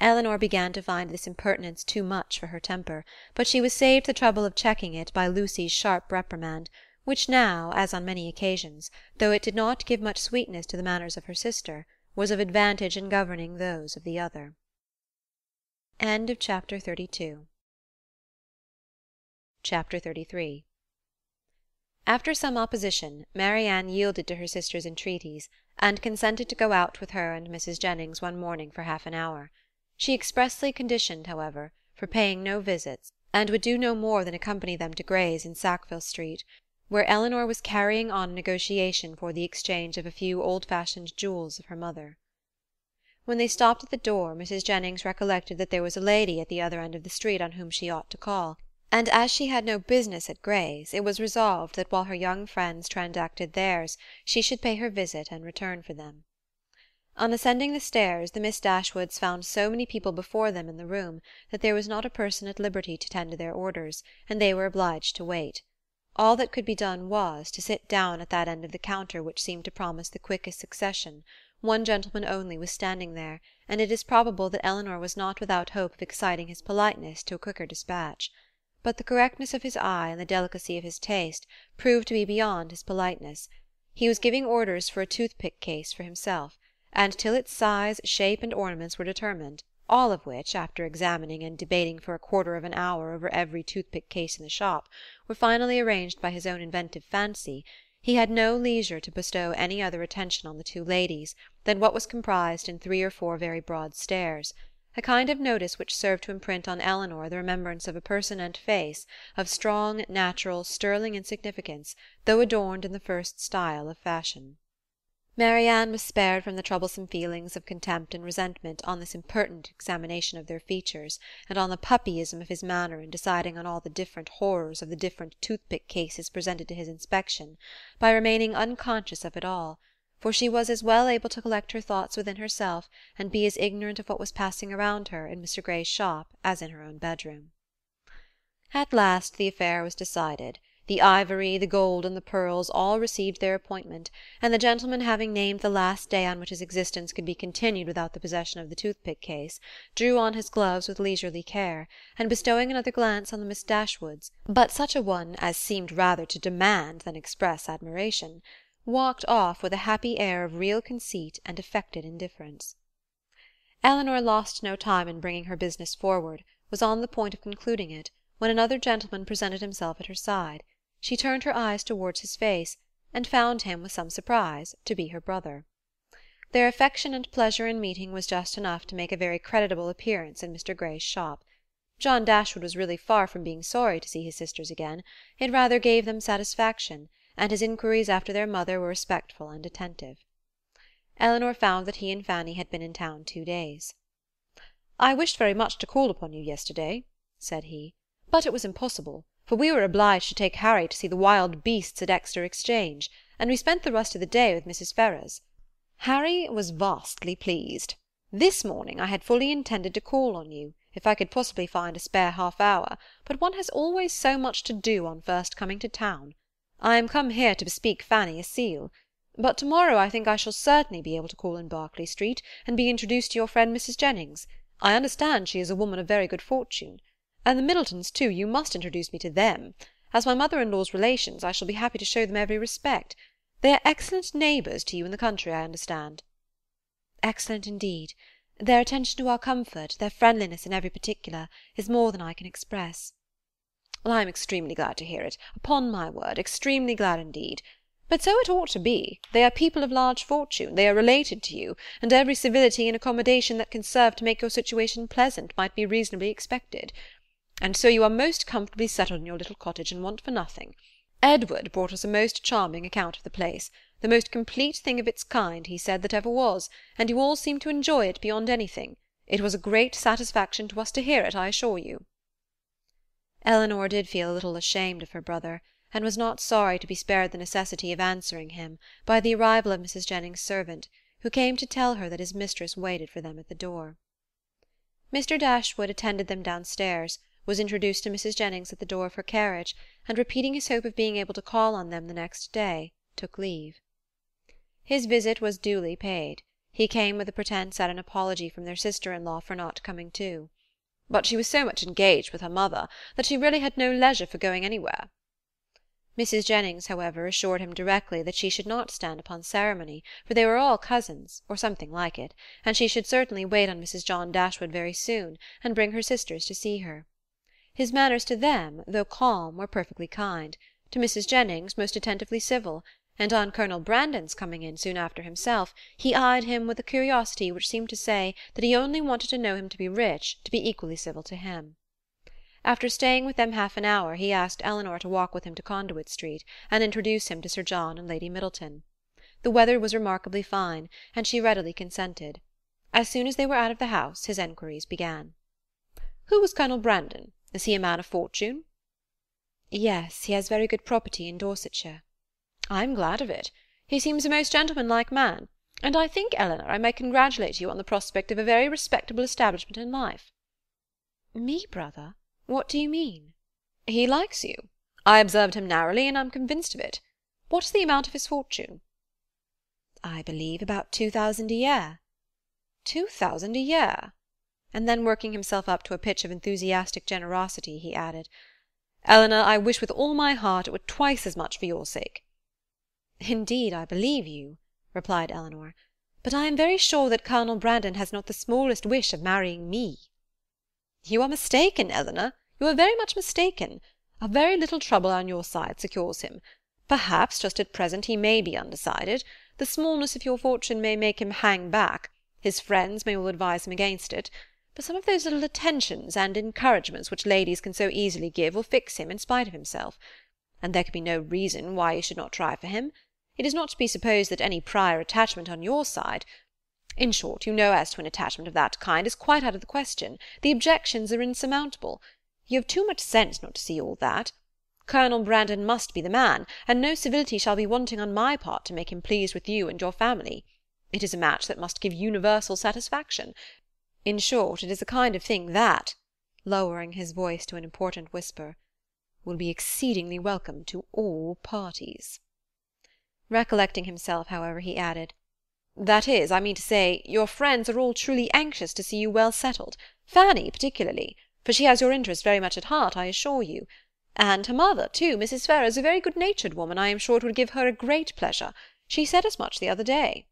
Eleanor began to find this impertinence too much for her temper, but she was saved the trouble of checking it by Lucy's sharp reprimand, which now, as on many occasions, though it did not give much sweetness to the manners of her sister, was of advantage in governing those of the other. Chapter 33. After some opposition, Marianne yielded to her sister's entreaties, and consented to go out with her and Mrs. Jennings one morning for half an hour. She expressly conditioned, however, for paying no visits, and would do no more than accompany them to Gray's in Sackville Street, where Eleanor was carrying on a negotiation for the exchange of a few old-fashioned jewels of her mother. When they stopped at the door, Mrs. Jennings recollected that there was a lady at the other end of the street on whom she ought to call, and as she had no business at Gray's, it was resolved that while her young friends transacted theirs, she should pay her visit and return for them. On ascending the stairs, the Miss Dashwoods found so many people before them in the room that there was not a person at liberty to tend to their orders, and they were obliged to wait. All that could be done was, to sit down at that end of the counter which seemed to promise the quickest succession. One gentleman only was standing there, and it is probable that Eleanor was not without hope of exciting his politeness to a quicker dispatch. But the correctness of his eye and the delicacy of his taste proved to be beyond his politeness. He was giving orders for a toothpick case for himself, and till its size, shape, and ornaments were determined, all of which, after examining and debating for a quarter of an hour over every toothpick case in the shop, were finally arranged by his own inventive fancy, he had no leisure to bestow any other attention on the two ladies than what was comprised in 3 or 4 very broad stares, a kind of notice which served to imprint on Eleanor the remembrance of a person and face of strong, natural, sterling insignificance, though adorned in the first style of fashion. Marianne was spared from the troublesome feelings of contempt and resentment on this impertinent examination of their features, and on the puppyism of his manner in deciding on all the different horrors of the different toothpick cases presented to his inspection, by remaining unconscious of it all, for she was as well able to collect her thoughts within herself and be as ignorant of what was passing around her in Mr. Gray's shop as in her own bedroom. At last the affair was decided. The ivory, the gold, and the pearls all received their appointment, and the gentleman, having named the last day on which his existence could be continued without the possession of the toothpick case, drew on his gloves with leisurely care, and bestowing another glance on the Miss Dashwoods, but such a one as seemed rather to demand than express admiration, walked off with a happy air of real conceit and affected indifference. Eleanor lost no time in bringing her business forward, was on the point of concluding it, when another gentleman presented himself at her side. She turned her eyes towards his face, and found him, with some surprise, to be her brother. Their affection and pleasure in meeting was just enough to make a very creditable appearance in Mr. Gray's shop. John Dashwood was really far from being sorry to see his sisters again; it rather gave them satisfaction, and his inquiries after their mother were respectful and attentive. Eleanor found that he and Fanny had been in town 2 days. "I wished very much to call upon you yesterday," said he, "but it was impossible, for we were obliged to take Harry to see the wild beasts at Exeter Exchange, and we spent the rest of the day with Mrs. Ferrars. Harry was vastly pleased. This morning I had fully intended to call on you, if I could possibly find a spare half-hour, but one has always so much to do on first coming to town. I am come here to bespeak Fanny a seal. But to-morrow I think I shall certainly be able to call in Berkeley Street, and be introduced to your friend Mrs. Jennings. I understand she is a woman of very good fortune. And the Middletons, too, you must introduce me to them. As my mother-in-law's relations, I shall be happy to show them every respect. They are excellent neighbours to you in the country, I understand." "Excellent indeed. Their attention to our comfort, their friendliness in every particular, is more than I can express." "Well, I am extremely glad to hear it, upon my word, extremely glad indeed. But so it ought to be. They are people of large fortune, they are related to you, and every civility and accommodation that can serve to make your situation pleasant might be reasonably expected. And so you are most comfortably settled in your little cottage, and want for nothing. Edward brought us a most charming account of the place, the most complete thing of its kind, he said, that ever was, and you all seemed to enjoy it beyond anything. It was a great satisfaction to us to hear it, I assure you." Eleanor did feel a little ashamed of her brother, and was not sorry to be spared the necessity of answering him by the arrival of Mrs. Jennings's servant, who came to tell her that his mistress waited for them at the door. Mr. Dashwood attended them downstairs, was introduced to Mrs. Jennings at the door of her carriage, and repeating his hope of being able to call on them the next day, took leave. His visit was duly paid. He came with a pretence at an apology from their sister-in-law for not coming too. But she was so much engaged with her mother that she really had no leisure for going anywhere. Mrs. Jennings, however, assured him directly that she should not stand upon ceremony, for they were all cousins, or something like it, and she should certainly wait on Mrs. John Dashwood very soon, and bring her sisters to see her. His manners to them, though calm, were perfectly kind; to Mrs. Jennings most attentively civil, and on Colonel Brandon's coming in soon after himself, he eyed him with a curiosity which seemed to say that he only wanted to know him to be rich, to be equally civil to him. After staying with them half an hour, he asked Eleanor to walk with him to Conduit Street, and introduce him to Sir John and Lady Middleton. The weather was remarkably fine, and she readily consented. As soon as they were out of the house, his enquiries began. "Who was Colonel Brandon? Is he a man of fortune?" "Yes, he has very good property in Dorsetshire." "I am glad of it. He seems a most gentlemanlike man, and I think, Eleanor, I may congratulate you on the prospect of a very respectable establishment in life." "Me, brother? What do you mean?" "He likes you. I observed him narrowly, and I'm convinced of it. What is the amount of his fortune?" "I believe about 2,000 a year." 2,000 a year? And then, working himself up to a pitch of enthusiastic generosity, he added, "Eleanor, I wish with all my heart it were twice as much for your sake." "Indeed, I believe you," replied Eleanor, "but I am very sure that Colonel Brandon has not the smallest wish of marrying me." "You are mistaken, Eleanor. You are very much mistaken. A very little trouble on your side secures him. Perhaps, just at present, he may be undecided. The smallness of your fortune may make him hang back. His friends may all advise him against it. But some of those little attentions and encouragements which ladies can so easily give will fix him in spite of himself. And there can be no reason why you should not try for him. It is not to be supposed that any prior attachment on your side— In short, you know, as to an attachment of that kind is quite out of the question. The objections are insurmountable. You have too much sense not to see all that. Colonel Brandon must be the man, and no civility shall be wanting on my part to make him pleased with you and your family. It is a match that must give universal satisfaction. In short, it is a kind of thing that," lowering his voice to an important whisper, "will be exceedingly welcome to all parties." Recollecting himself, however, he added, "That is, I mean to say, your friends are all truly anxious to see you well settled, Fanny particularly, for she has your interest very much at heart, I assure you. And her mother, too, Mrs. Ferrars, a very good-natured woman, I am sure it would give her a great pleasure. She said as much the other day."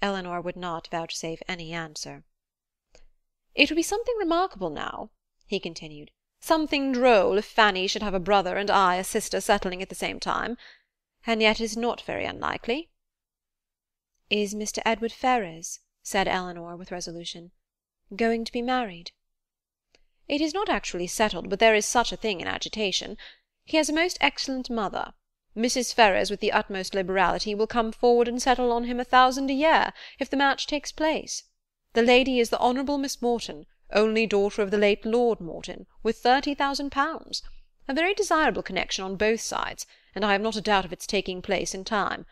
Eleanor would not vouchsafe any answer. "It would be something remarkable now," he continued, "something droll if Fanny should have a brother and I a sister settling at the same time. And yet it is not very unlikely." "Is Mr. Edward Ferrars," said Eleanor with resolution, "going to be married?" "It is not actually settled, but there is such a thing in agitation. He has a most excellent mother. Mrs. Ferrars, with the utmost liberality, will come forward and settle on him 1,000 a year, if the match takes place. The lady is the Honourable Miss Morton, only daughter of the late Lord Morton, with 30,000 pounds. A very desirable connection on both sides, and I have not a doubt of its taking place in time.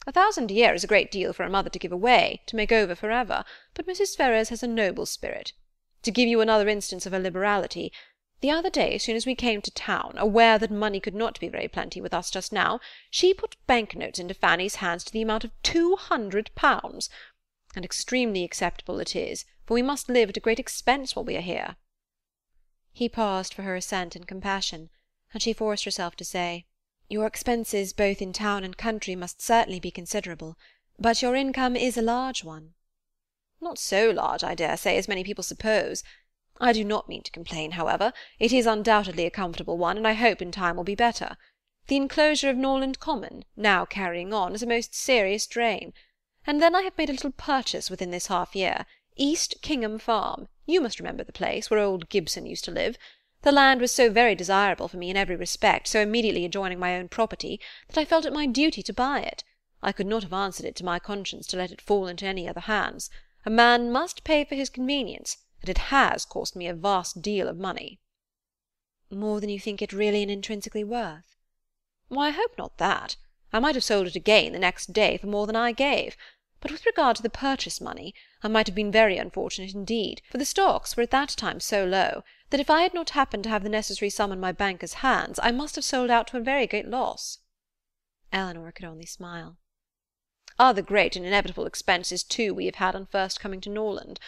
1,000 a year is a great deal for a mother to give away, to make over for ever, but Mrs. Ferrars has a noble spirit. To give you another instance of her liberality, the other day, as soon as we came to town, aware that money could not be very plenty with us just now, she put bank-notes into Fanny's hands to the amount of 200 pounds. And extremely acceptable it is, for we must live at a great expense while we are here." He paused for her assent and compassion, and she forced herself to say, "Your expenses both in town and country must certainly be considerable, but your income is a large one." "Not so large, I dare say, as many people suppose. I do not mean to complain, however. It is undoubtedly a comfortable one, and I hope in time will be better. The enclosure of Norland Common, now carrying on, is a most serious drain. And then I have made a little purchase within this half-year, East Kingham Farm. You must remember the place, where old Gibson used to live. The land was so very desirable for me in every respect, so immediately adjoining my own property, that I felt it my duty to buy it. I could not have answered it to my conscience to let it fall into any other hands. A man must pay for his convenience, and it has cost me a vast deal of money." "More than you think it really and intrinsically worth?" "Why, I hope not that. I might have sold it again the next day for more than I gave. But with regard to the purchase money, I might have been very unfortunate indeed, for the stocks were at that time so low, that if I had not happened to have the necessary sum in my banker's hands, I must have sold out to a very great loss." Eleanor could only smile. "Other great and inevitable expenses, too, we have had on first coming to Norland.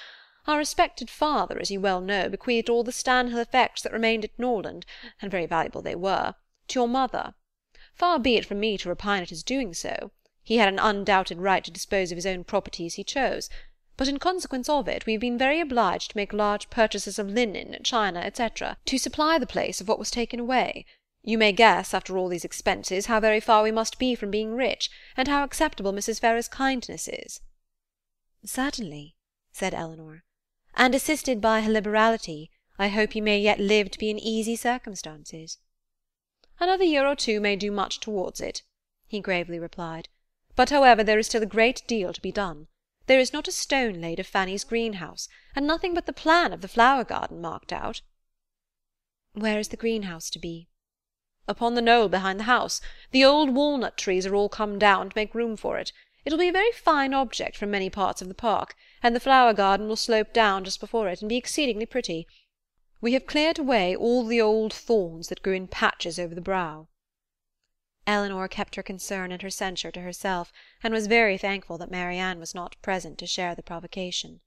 Our respected father, as you well know, bequeathed all the Stanhill effects that remained at Norland, and very valuable they were, to your mother. Far be it from me to repine at his doing so. He had an undoubted right to dispose of his own property as he chose, but in consequence of it we have been very obliged to make large purchases of linen, china, etc., to supply the place of what was taken away. You may guess, after all these expenses, how very far we must be from being rich, and how acceptable Mrs. Ferrars's kindness is." "Certainly," said Elinor, "and assisted by her liberality, I hope you may yet live to be in easy circumstances." "Another year or two may do much towards it," he gravely replied. "But, however, there is still a great deal to be done. There is not a stone laid of Fanny's greenhouse, and nothing but the plan of the flower garden marked out." "Where is the greenhouse to be?" "Upon the knoll behind the house. The old walnut trees are all come down to make room for it. It will be a very fine object from many parts of the park, and the flower garden will slope down just before it, and be exceedingly pretty. We have cleared away all the old thorns that grew in patches over the brow." Elinor kept her concern and her censure to herself, and was very thankful that Marianne was not present to share the provocation.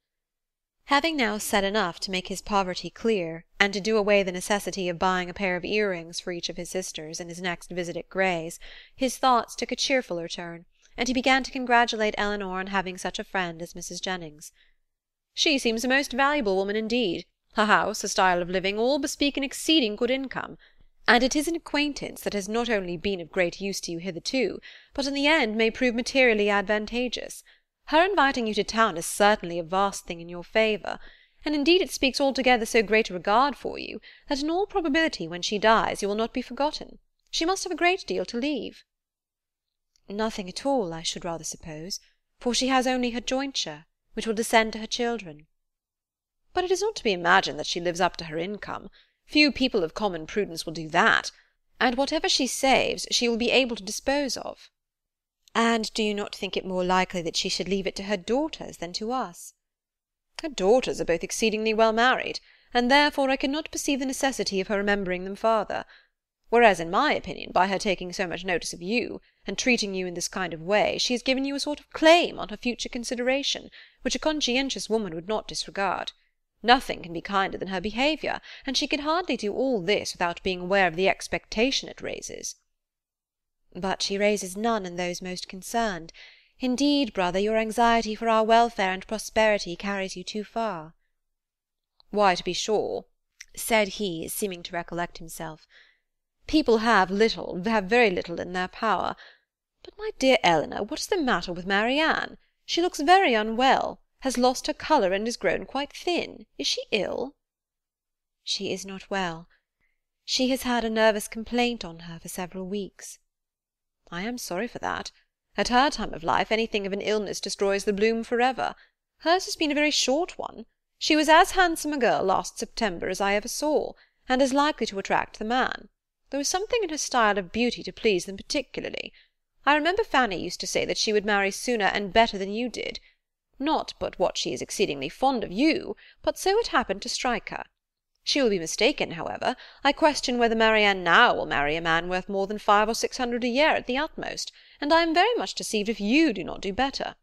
Having now said enough to make his poverty clear, and to do away the necessity of buying a pair of earrings for each of his sisters in his next visit at Gray's, his thoughts took a cheerfuller turn, and he began to congratulate Elinor on having such a friend as Mrs. Jennings. "She seems a most valuable woman indeed. Her house, her style of living, all bespeak an exceeding good income. And it is an acquaintance that has not only been of great use to you hitherto, but in the end may prove materially advantageous. Her inviting you to town is certainly a vast thing in your favour, and indeed it speaks altogether so great a regard for you, that in all probability when she dies you will not be forgotten. She must have a great deal to leave." "Nothing at all, I should rather suppose, for she has only her jointure, which will descend to her children." "But it is not to be imagined that she lives up to her income. Few people of common prudence will do that, and whatever she saves she will be able to dispose of." "And do you not think it more likely that she should leave it to her daughters than to us?" "Her daughters are both exceedingly well married, and therefore I cannot perceive the necessity of her remembering them farther. Whereas, in my opinion, by her taking so much notice of you, and treating you in this kind of way, she has given you a sort of claim on her future consideration, which a conscientious woman would not disregard. Nothing can be kinder than her behaviour, and she can hardly do all this without being aware of the expectation it raises." "But she raises none in those most concerned. Indeed, brother, your anxiety for our welfare and prosperity carries you too far." "Why, to be sure," said he, seeming to recollect himself, "people have very little in their power. But, my dear Elinor, what is the matter with Marianne? She looks very unwell, has lost her colour, and is grown quite thin. Is she ill?" "She is not well. She has had a nervous complaint on her for several weeks." "I am sorry for that. At her time of life anything of an illness destroys the bloom for ever. Hers has been a very short one. She was as handsome a girl last September as I ever saw, and as likely to attract the man. There was something in her style of beauty to please them particularly. I remember Fanny used to say that she would marry sooner and better than you did. Not but what she is exceedingly fond of you, but so it happened to strike her. She will be mistaken, however. I question whether Marianne now will marry a man worth more than 500 or 600 a year at the utmost, and I am very much deceived if you do not do better.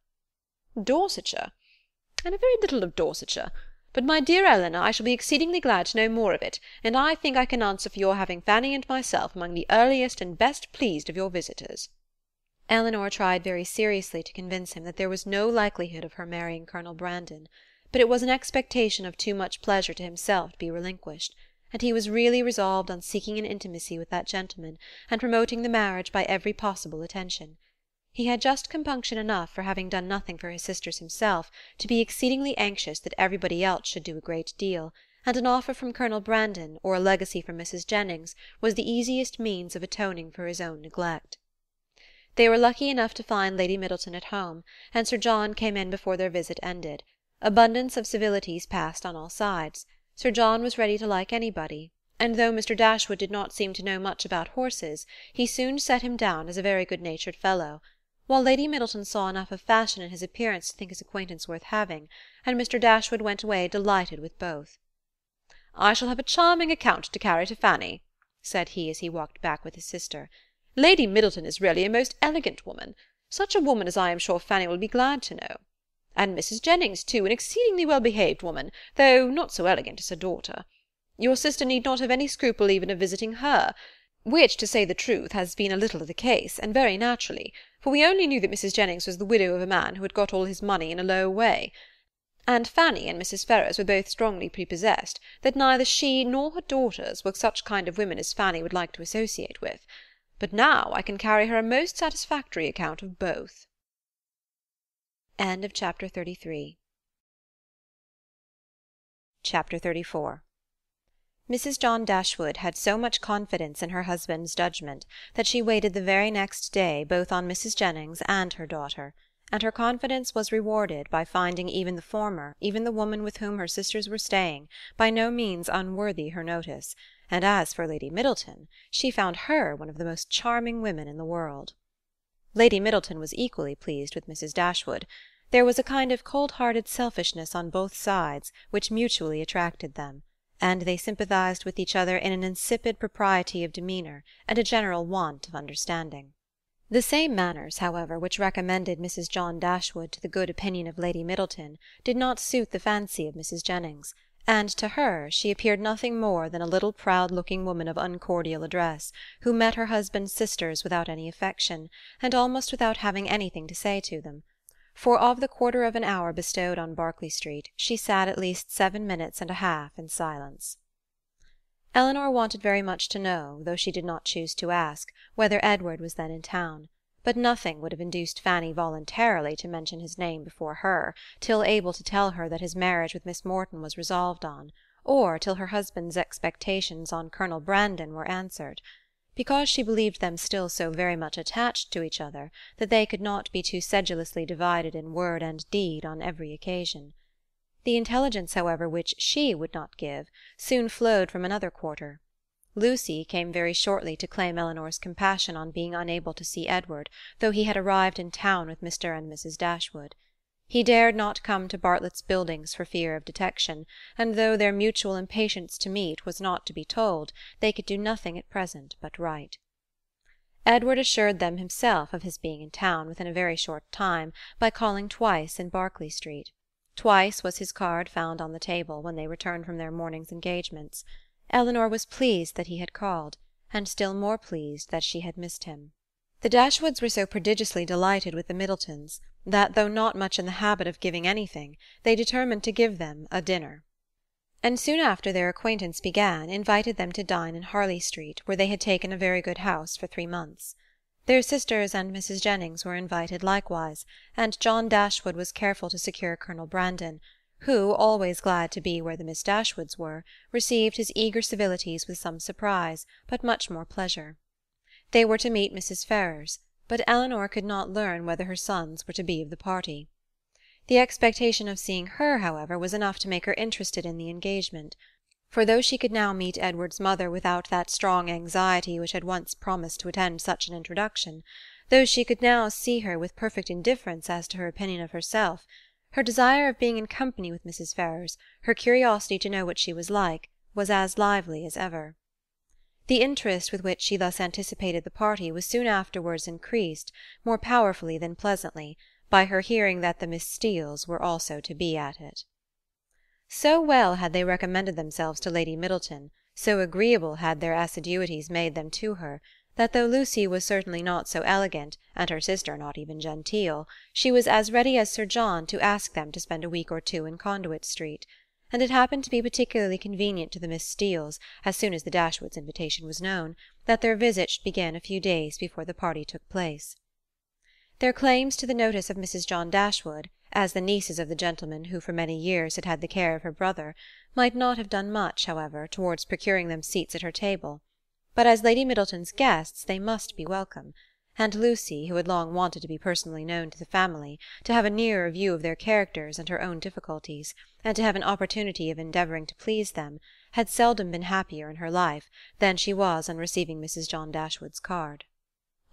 Dorsetshire? I know very little of Dorsetshire. But, my dear Elinor, I shall be exceedingly glad to know more of it, and I think I can answer for your having Fanny and myself among the earliest and best pleased of your visitors." Elinor tried very seriously to convince him that there was no likelihood of her marrying Colonel Brandon, but it was an expectation of too much pleasure to himself to be relinquished, and he was really resolved on seeking an intimacy with that gentleman, and promoting the marriage by every possible attention. He had just compunction enough for having done nothing for his sisters himself, to be exceedingly anxious that everybody else should do a great deal, and an offer from Colonel Brandon, or a legacy from Mrs. Jennings, was the easiest means of atoning for his own neglect. They were lucky enough to find Lady Middleton at home, and Sir John came in before their visit ended. Abundance of civilities passed on all sides. Sir John was ready to like anybody, and though Mr. Dashwood did not seem to know much about horses, he soon set him down as a very good-natured fellow, while Lady Middleton saw enough of fashion in his appearance to think his acquaintance worth having, and Mr. Dashwood went away delighted with both. "I shall have a charming account to carry to Fanny," said he as he walked back with his sister. "Lady Middleton is really a most elegant woman, such a woman as I am sure Fanny will be glad to know. And Mrs. Jennings, too, an exceedingly well-behaved woman, though not so elegant as her daughter. Your sister need not have any scruple even of visiting her, which, to say the truth, has been a little the case, and very naturally, for we only knew that Mrs. Jennings was the widow of a man who had got all his money in a low way. and Fanny and Mrs. Ferrars were both strongly prepossessed that neither she nor her daughters were such kind of women as Fanny would like to associate with. But now I can carry her a most satisfactory account of both. End of Chapter 33. Chapter 34. Mrs. John Dashwood had so much confidence in her husband's judgment that she waited the very next day both on Mrs. Jennings and her daughter, and her confidence was rewarded by finding even the former, even the woman with whom her sisters were staying, by no means unworthy her notice, and as for Lady Middleton, she found her one of the most charming women in the world. Lady Middleton was equally pleased with Mrs. Dashwood. There was a kind of cold-hearted selfishness on both sides which mutually attracted them, and they sympathized with each other in an insipid propriety of demeanour and a general want of understanding. The same manners, however, which recommended Mrs. John Dashwood to the good opinion of Lady Middleton did not suit the fancy of Mrs. Jennings, and to her she appeared nothing more than a little proud-looking woman of uncordial address, who met her husband's sisters without any affection, and almost without having anything to say to them, for of the quarter of an hour bestowed on Berkeley Street she sat at least 7 minutes and a half in silence. Elinor wanted very much to know, though she did not choose to ask, whether Edward was then in town, but nothing would have induced Fanny voluntarily to mention his name before her, till able to tell her that his marriage with Miss Morton was resolved on, or till her husband's expectations on Colonel Brandon were answered, because she believed them still so very much attached to each other that they could not be too sedulously divided in word and deed on every occasion. The intelligence, however, which she would not give, soon flowed from another quarter. Lucy came very shortly to claim Elinor's compassion on being unable to see Edward, though he had arrived in town with Mr. and Mrs. Dashwood. He dared not come to Bartlett's Buildings for fear of detection, and though their mutual impatience to meet was not to be told, they could do nothing at present but write. Edward assured them himself of his being in town within a very short time by calling twice in Berkeley Street. Twice was his card found on the table when they returned from their morning's engagements. Elinor was pleased that he had called, and still more pleased that she had missed him. The Dashwoods were so prodigiously delighted with the Middletons that, though not much in the habit of giving anything, they determined to give them a dinner, and soon after their acquaintance began invited them to dine in Harley Street, where they had taken a very good house for 3 months. Their sisters and Mrs. Jennings were invited likewise, and John Dashwood was careful to secure Colonel Brandon, who, always glad to be where the Miss Dashwoods were, received his eager civilities with some surprise, but much more pleasure. They were to meet Mrs. Ferrars, but Elinor could not learn whether her sons were to be of the party. The expectation of seeing her, however, was enough to make her interested in the engagement, for though she could now meet Edward's mother without that strong anxiety which had once promised to attend such an introduction, though she could now see her with perfect indifference as to her opinion of herself, her desire of being in company with Mrs. Ferrars, her curiosity to know what she was like, was as lively as ever. The interest with which she thus anticipated the party was soon afterwards increased, more powerfully than pleasantly, by her hearing that the Miss Steeles were also to be at it. So well had they recommended themselves to Lady Middleton, so agreeable had their assiduities made them to her, that though Lucy was certainly not so elegant, and her sister not even genteel, she was as ready as Sir John to ask them to spend a week or two in Conduit Street, and it happened to be particularly convenient to the Miss Steeles, as soon as the Dashwoods' invitation was known, that their visit should begin a few days before the party took place. Their claims to the notice of Mrs. John Dashwood, as the nieces of the gentleman who for many years had had the care of her brother, might not have done much, however, towards procuring them seats at her table, but as Lady Middleton's guests they must be welcome, and Lucy, who had long wanted to be personally known to the family, to have a nearer view of their characters and her own difficulties, and to have an opportunity of endeavouring to please them, had seldom been happier in her life than she was on receiving Mrs. John Dashwood's card.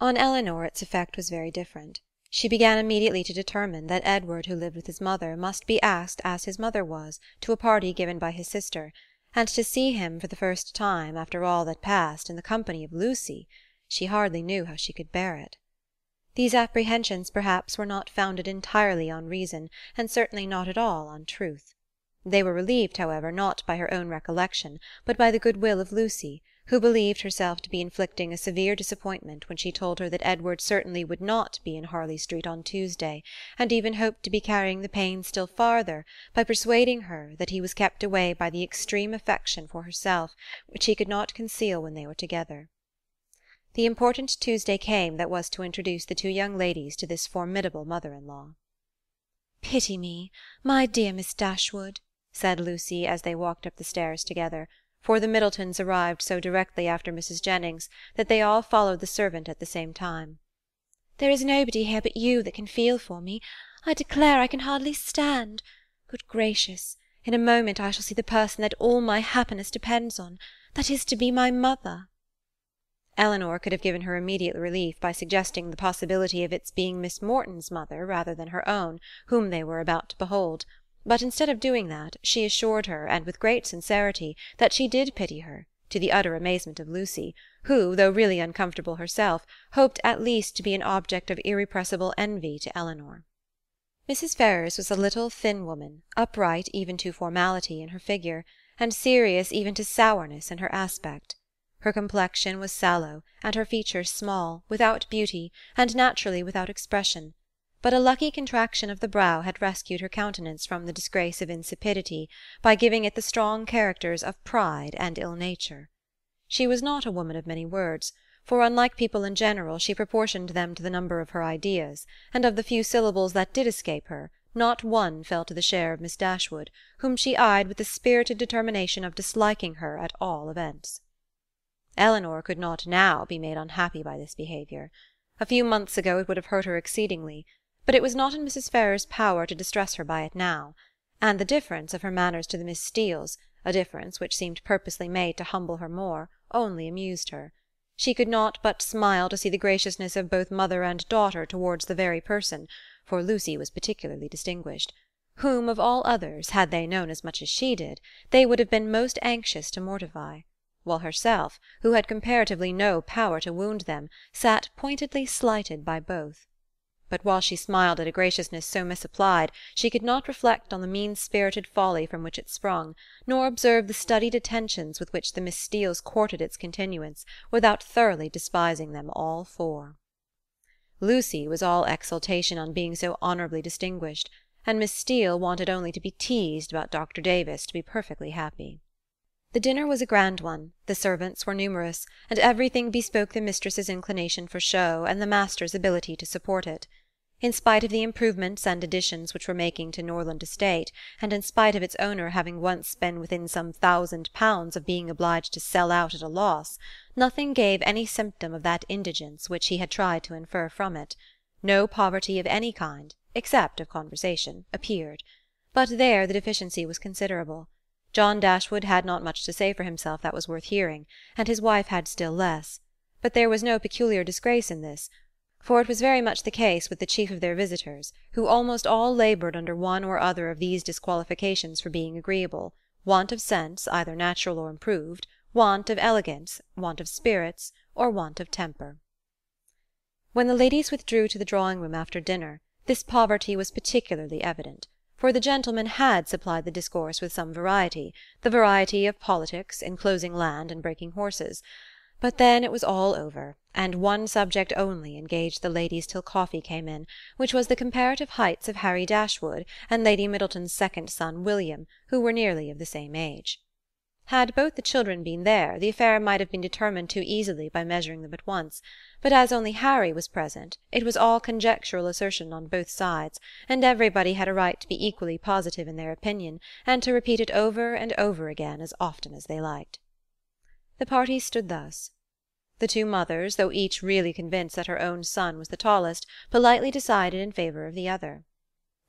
On Elinor its effect was very different. She began immediately to determine that Edward, who lived with his mother, must be asked, as his mother was, to a party given by his sister, and to see him for the first time, after all that passed, in the company of Lucy, she hardly knew how she could bear it. These apprehensions perhaps were not founded entirely on reason, and certainly not at all on truth. They were relieved, however, not by her own recollection, but by the good will of Lucy, who believed herself to be inflicting a severe disappointment when she told her that Edward certainly would not be in Harley Street on Tuesday, and even hoped to be carrying the pain still farther by persuading her that he was kept away by the extreme affection for herself which he could not conceal when they were together. The important Tuesday came that was to introduce the two young ladies to this formidable mother-in-law. "Pity me, my dear Miss Dashwood," said Lucy as they walked up the stairs together, for the Middletons arrived so directly after Mrs. Jennings that they all followed the servant at the same time. "There is nobody here but you that can feel for me. I declare I can hardly stand. Good gracious, in a moment I shall see the person that all my happiness depends on, that is to be my mother." Elinor could have given her immediate relief by suggesting the possibility of its being Miss Morton's mother rather than her own, whom they were about to behold, but instead of doing that, she assured her, and with great sincerity, that she did pity her, to the utter amazement of Lucy, who, though really uncomfortable herself, hoped at least to be an object of irrepressible envy to Elinor. Mrs. Ferrars was a little thin woman, upright even to formality in her figure, and serious even to sourness in her aspect. Her complexion was sallow, and her features small, without beauty, and naturally without expression, but a lucky contraction of the brow had rescued her countenance from the disgrace of insipidity by giving it the strong characters of pride and ill-nature. She was not a woman of many words, for unlike people in general she proportioned them to the number of her ideas, and of the few syllables that did escape her, not one fell to the share of Miss Dashwood, whom she eyed with the spirited determination of disliking her at all events. Elinor could not now be made unhappy by this behaviour. A few months ago it would have hurt her exceedingly, but it was not in Mrs. Ferrars's power to distress her by it now, and the difference of her manners to the Miss Steeles, a difference which seemed purposely made to humble her more, only amused her. She could not but smile to see the graciousness of both mother and daughter towards the very person, for Lucy was particularly distinguished, whom of all others, had they known as much as she did, they would have been most anxious to mortify, while herself, who had comparatively no power to wound them, sat pointedly slighted by both. But while she smiled at a graciousness so misapplied, she could not reflect on the mean-spirited folly from which it sprung, nor observe the studied attentions with which the Miss Steeles courted its continuance, without thoroughly despising them all four. Lucy was all exultation on being so honourably distinguished, and Miss Steele wanted only to be teased about Dr. Davis to be perfectly happy. The dinner was a grand one, the servants were numerous, and everything bespoke the mistress's inclination for show and the master's ability to support it. In spite of the improvements and additions which were making to Norland estate, and in spite of its owner having once been within some £1,000 of being obliged to sell out at a loss, nothing gave any symptom of that indigence which he had tried to infer from it. No poverty of any kind, except of conversation, appeared. But there the deficiency was considerable. John Dashwood had not much to say for himself that was worth hearing, and his wife had still less. But there was no peculiar disgrace in this, for it was very much the case with the chief of their visitors, who almost all laboured under one or other of these disqualifications for being agreeable: want of sense, either natural or improved, want of elegance, want of spirits, or want of temper. When the ladies withdrew to the drawing-room after dinner, this poverty was particularly evident, for the gentlemen had supplied the discourse with some variety, the variety of politics, enclosing land and breaking horses. But then it was all over, and one subject only engaged the ladies till coffee came in, which was the comparative heights of Harry Dashwood and Lady Middleton's second son William, who were nearly of the same age. Had both the children been there, the affair might have been determined too easily by measuring them at once, but as only Harry was present, it was all conjectural assertion on both sides, and everybody had a right to be equally positive in their opinion, and to repeat it over and over again as often as they liked. The party stood thus. The two mothers, though each really convinced that her own son was the tallest, politely decided in favour of the other.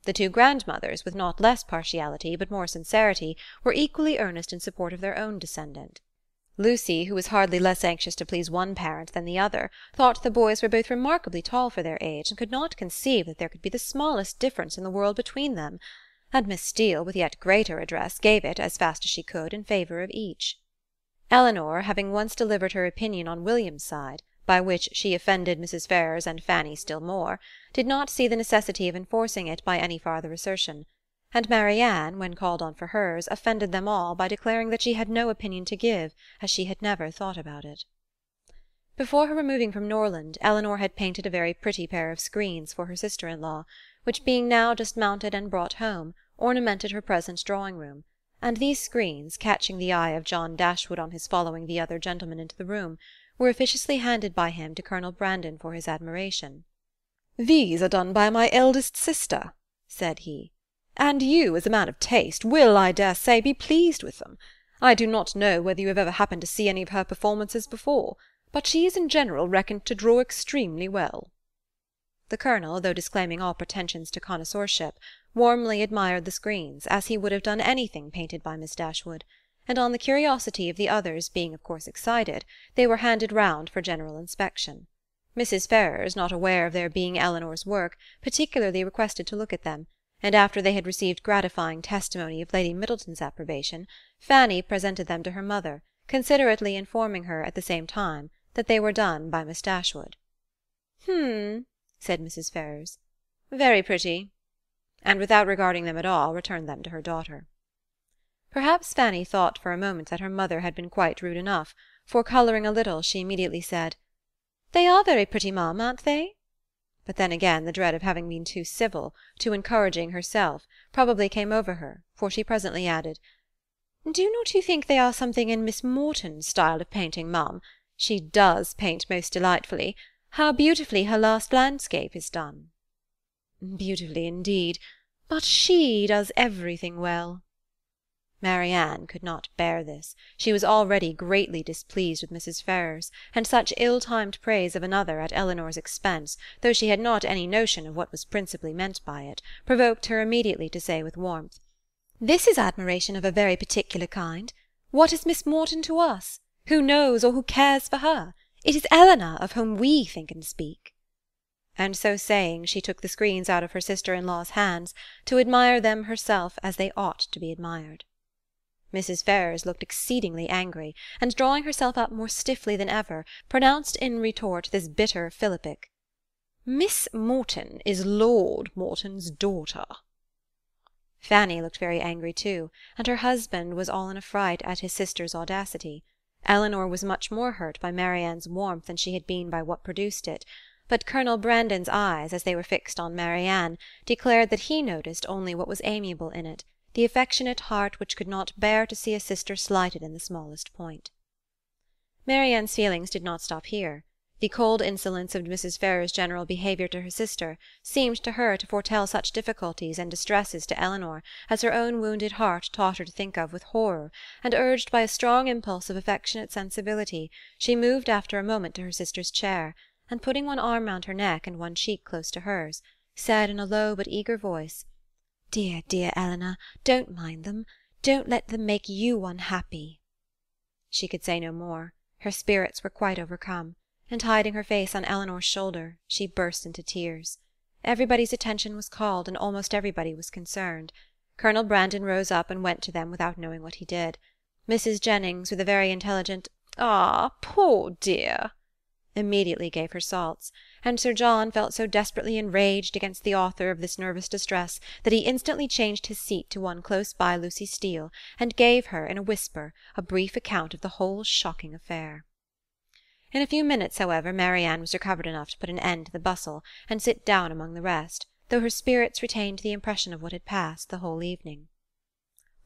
The two grandmothers, with not less partiality, but more sincerity, were equally earnest in support of their own descendant. Lucy, who was hardly less anxious to please one parent than the other, thought the boys were both remarkably tall for their age, and could not conceive that there could be the smallest difference in the world between them, and Miss Steele, with yet greater address, gave it, as fast as she could, in favour of each. Elinor, having once delivered her opinion on William's side, by which she offended Mrs. Ferrars and Fanny still more, did not see the necessity of enforcing it by any farther assertion, and Marianne, when called on for hers, offended them all by declaring that she had no opinion to give, as she had never thought about it. Before her removing from Norland, Eleanor had painted a very pretty pair of screens for her sister-in-law, which being now just mounted and brought home, ornamented her present drawing-room, and these screens, catching the eye of John Dashwood on his following the other gentlemen into the room, were officiously handed by him to Colonel Brandon for his admiration. "These are done by my eldest sister," said he, "and you, as a man of taste, will, I dare say, be pleased with them. I do not know whether you have ever happened to see any of her performances before, but she is in general reckoned to draw extremely well." The Colonel, though disclaiming all pretensions to connoisseurship, warmly admired the screens, as he would have done anything painted by Miss Dashwood, and on the curiosity of the others being of course excited, they were handed round for general inspection. Mrs. Ferrars, not aware of their being Eleanor's work, particularly requested to look at them, and after they had received gratifying testimony of Lady Middleton's approbation, Fanny presented them to her mother, considerately informing her at the same time that they were done by Miss Dashwood. Said Mrs. Ferrars. "Very pretty," and without regarding them at all, returned them to her daughter. Perhaps Fanny thought for a moment that her mother had been quite rude enough, for, colouring a little, she immediately said, "They are very pretty, ma'am, aren't they?" But then again the dread of having been too civil, too encouraging herself, probably came over her, for she presently added, "Do not you think they are something in Miss Morton's style of painting, ma'am? She does paint most delightfully. How beautifully her last landscape is done." "Beautifully indeed, but she does everything well." Marianne could not bear this. She was already greatly displeased with Mrs. Ferrars, and such ill-timed praise of another at Eleanor's expense, though she had not any notion of what was principally meant by it, provoked her immediately to say with warmth, "This is admiration of a very particular kind. What is Miss Morton to us? Who knows or who cares for her? It is Eleanor of whom we think and speak." And so saying, she took the screens out of her sister-in-law's hands, to admire them herself as they ought to be admired. Mrs. Ferrars looked exceedingly angry, and drawing herself up more stiffly than ever, pronounced in retort this bitter philippic, "Miss Morton is Lord Morton's daughter." Fanny looked very angry too, and her husband was all in a fright at his sister's audacity. Eleanor was much more hurt by Marianne's warmth than she had been by what produced it, but Colonel Brandon's eyes, as they were fixed on Marianne, declared that he noticed only what was amiable in it, the affectionate heart which could not bear to see a sister slighted in the smallest point. Marianne's feelings did not stop here. The cold insolence of Mrs. Ferrars's general behaviour to her sister seemed to her to foretell such difficulties and distresses to Eleanor as her own wounded heart taught her to think of with horror, and urged by a strong impulse of affectionate sensibility, she moved after a moment to her sister's chair, and putting one arm round her neck and one cheek close to hers, said in a low but eager voice, "Dear, dear Eleanor, don't mind them. Don't let them make you unhappy." She could say no more. Her spirits were quite overcome, and hiding her face on Eleanor's shoulder, she burst into tears. Everybody's attention was called, and almost everybody was concerned. Colonel Brandon rose up and went to them without knowing what he did. Mrs. Jennings, with a very intelligent "Ah, poor dear," immediately gave her salts, and Sir John felt so desperately enraged against the author of this nervous distress that he instantly changed his seat to one close by Lucy Steele, and gave her, in a whisper, a brief account of the whole shocking affair. In a few minutes, however, Marianne was recovered enough to put an end to the bustle, and sit down among the rest, though her spirits retained the impression of what had passed the whole evening.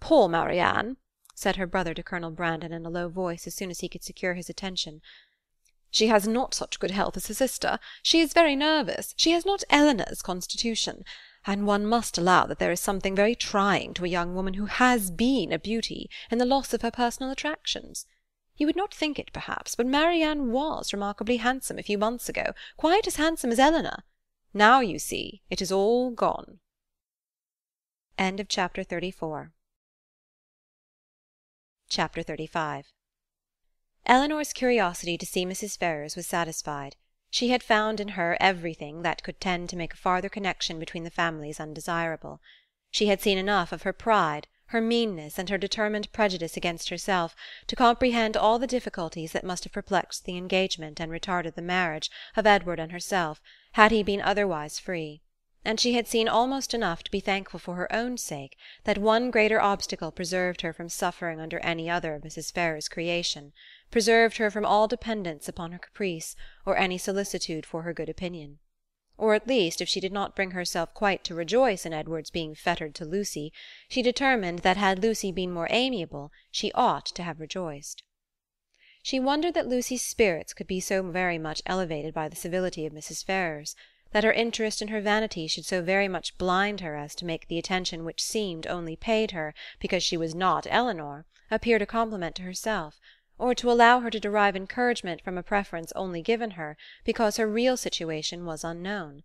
"Poor Marianne," said her brother to Colonel Brandon in a low voice as soon as he could secure his attention. "She has not such good health as her sister. She is very nervous. She has not Eleanor's constitution, and one must allow that there is something very trying to a young woman who has been a beauty in the loss of her personal attractions. You would not think it, perhaps, but Marianne was remarkably handsome a few months ago, quite as handsome as Eleanor. Now, you see, it is all gone." End of Chapter 34. Chapter 35. Eleanor's curiosity to see Mrs. Ferrars was satisfied. She had found in her everything that could tend to make a farther connection between the families undesirable. She had seen enough of her pride, her meanness, and her determined prejudice against herself, to comprehend all the difficulties that must have perplexed the engagement and retarded the marriage of Edward and herself, had he been otherwise free, and she had seen almost enough to be thankful for her own sake that one greater obstacle preserved her from suffering under any other of Mrs. Ferrars's creation, preserved her from all dependence upon her caprice, or any solicitude for her good opinion. Or at least, if she did not bring herself quite to rejoice in Edward's being fettered to Lucy, she determined that had Lucy been more amiable, she ought to have rejoiced. She wondered that Lucy's spirits could be so very much elevated by the civility of Mrs. Ferrars, that her interest and her vanity should so very much blind her as to make the attention which seemed only paid her because she was not Eleanor appear a compliment to herself, or to allow her to derive encouragement from a preference only given her because her real situation was unknown.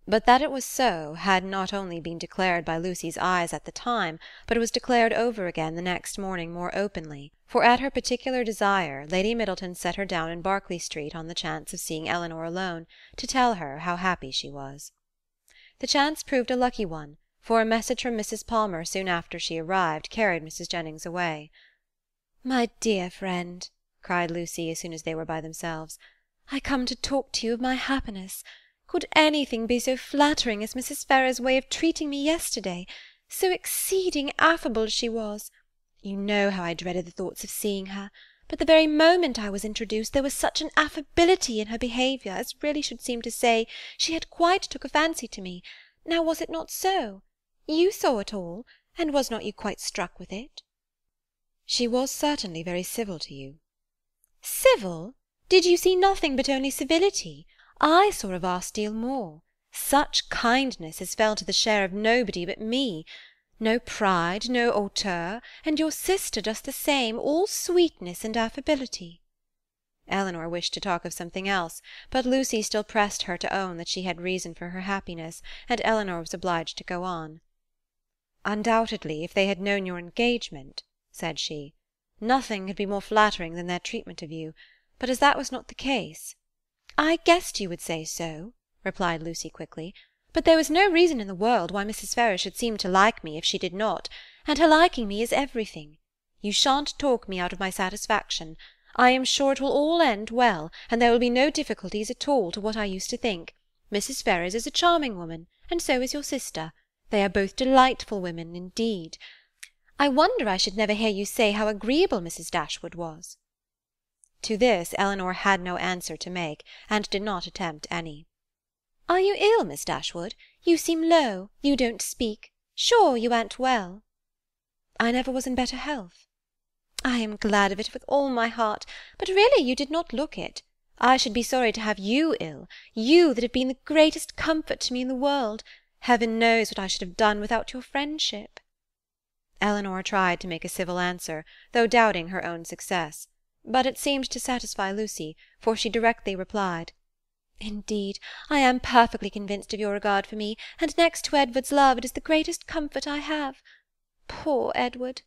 But that it was so had not only been declared by Lucy's eyes at the time, but it was declared over again the next morning more openly, for at her particular desire Lady Middleton set her down in Berkeley Street on the chance of seeing Eleanor alone, to tell her how happy she was. The chance proved a lucky one, for a message from Mrs. Palmer soon after she arrived carried Mrs. Jennings away. "My dear friend," cried Lucy as soon as they were by themselves, "I come to talk to you of my happiness. Could anything be so flattering as Mrs. Ferrars's way of treating me yesterday? So exceeding affable she was. You know how I dreaded the thoughts of seeing her, but the very moment I was introduced there was such an affability in her behaviour as really should seem to say she had quite took a fancy to me. Now was it not so? You saw it all, and was not you quite struck with it?" "She was certainly very civil to you." "Civil? Did you see nothing but only civility? I saw a vast deal more. Such kindness as fell to the share of nobody but me. No pride, no hauteur, and your sister just the same, all sweetness and affability." Eleanor wished to talk of something else, but Lucy still pressed her to own that she had reason for her happiness, and Eleanor was obliged to go on. "Undoubtedly, if they had known your engagement," said she, "nothing could be more flattering than their treatment of you, but as that was not the case—" "I guessed you would say so," replied Lucy quickly, "but there was no reason in the world why Mrs. Ferrars should seem to like me if she did not, and her liking me is everything. You shan't talk me out of my satisfaction. I am sure it will all end well, and there will be no difficulties at all to what I used to think. Mrs. Ferrars is a charming woman, and so is your sister. They are both delightful women indeed. I wonder I should never hear you say how agreeable Mrs. Dashwood was." To this Eleanor had no answer to make, and did not attempt any. "Are you ill, Miss Dashwood? You seem low. You don't speak. Sure you aren't well?" "I never was in better health." "I am glad of it with all my heart, but really you did not look it. I should be sorry to have you ill, you that have been the greatest comfort to me in the world. Heaven knows what I should have done without your friendship." Eleanor tried to make a civil answer, though doubting her own success, but it seemed to satisfy Lucy, for she directly replied, "Indeed, I am perfectly convinced of your regard for me, and next to Edward's love it is the greatest comfort I have. Poor Edward!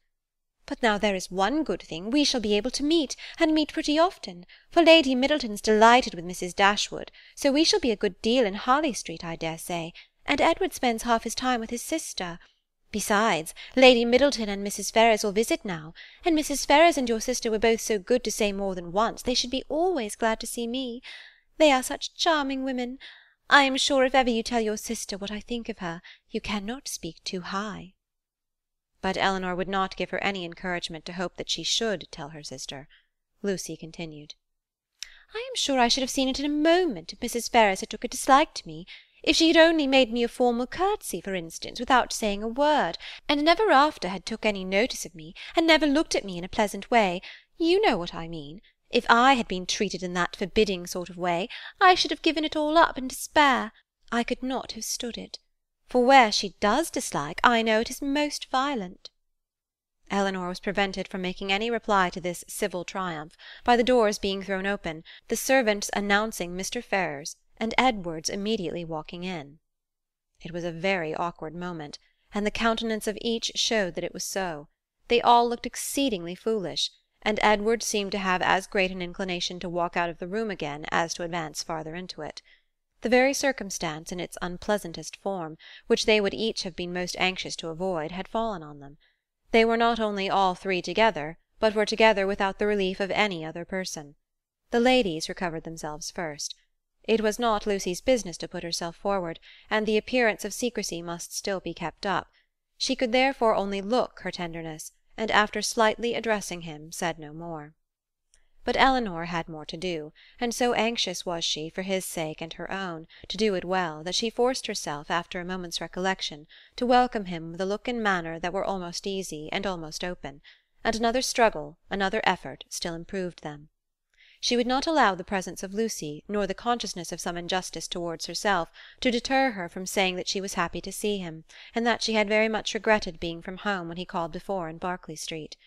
But now there is one good thing, we shall be able to meet, and meet pretty often, for Lady Middleton's delighted with Mrs. Dashwood, so we shall be a good deal in Harley Street, I dare say, and Edward spends half his time with his sister. Besides, Lady Middleton and Mrs. Ferrars will visit now, and Mrs. Ferrars and your sister were both so good to say more than once they should be always glad to see me. They are such charming women. I am sure if ever you tell your sister what I think of her, you cannot speak too high." But Eleanor would not give her any encouragement to hope that she should tell her sister. Lucy continued, "I am sure I should have seen it in a moment if Mrs. Ferrars had took a dislike to me. If she had only made me a formal curtsy, for instance, without saying a word, and never after had took any notice of me, and never looked at me in a pleasant way, you know what I mean. If I had been treated in that forbidding sort of way, I should have given it all up in despair. I could not have stood it. For where she does dislike, I know it is most violent." Eleanor was prevented from making any reply to this civil triumph by the doors being thrown open, the servants announcing Mr. Ferrars, and Edward's immediately walking in. It was a very awkward moment, and the countenance of each showed that it was so. They all looked exceedingly foolish, and Edward seemed to have as great an inclination to walk out of the room again as to advance farther into it. The very circumstance, in its unpleasantest form, which they would each have been most anxious to avoid, had fallen on them. They were not only all three together, but were together without the relief of any other person. The ladies recovered themselves first. It was not Lucy's business to put herself forward, and the appearance of secrecy must still be kept up. She could therefore only look her tenderness, and after slightly addressing him, said no more. But Eleanor had more to do, and so anxious was she, for his sake and her own, to do it well, that she forced herself, after a moment's recollection, to welcome him with a look and manner that were almost easy and almost open, and another struggle, another effort, still improved them. She would not allow the presence of Lucy, nor the consciousness of some injustice towards herself, to deter her from saying that she was happy to see him, and that she had very much regretted being from home when he called before in Berkeley Street.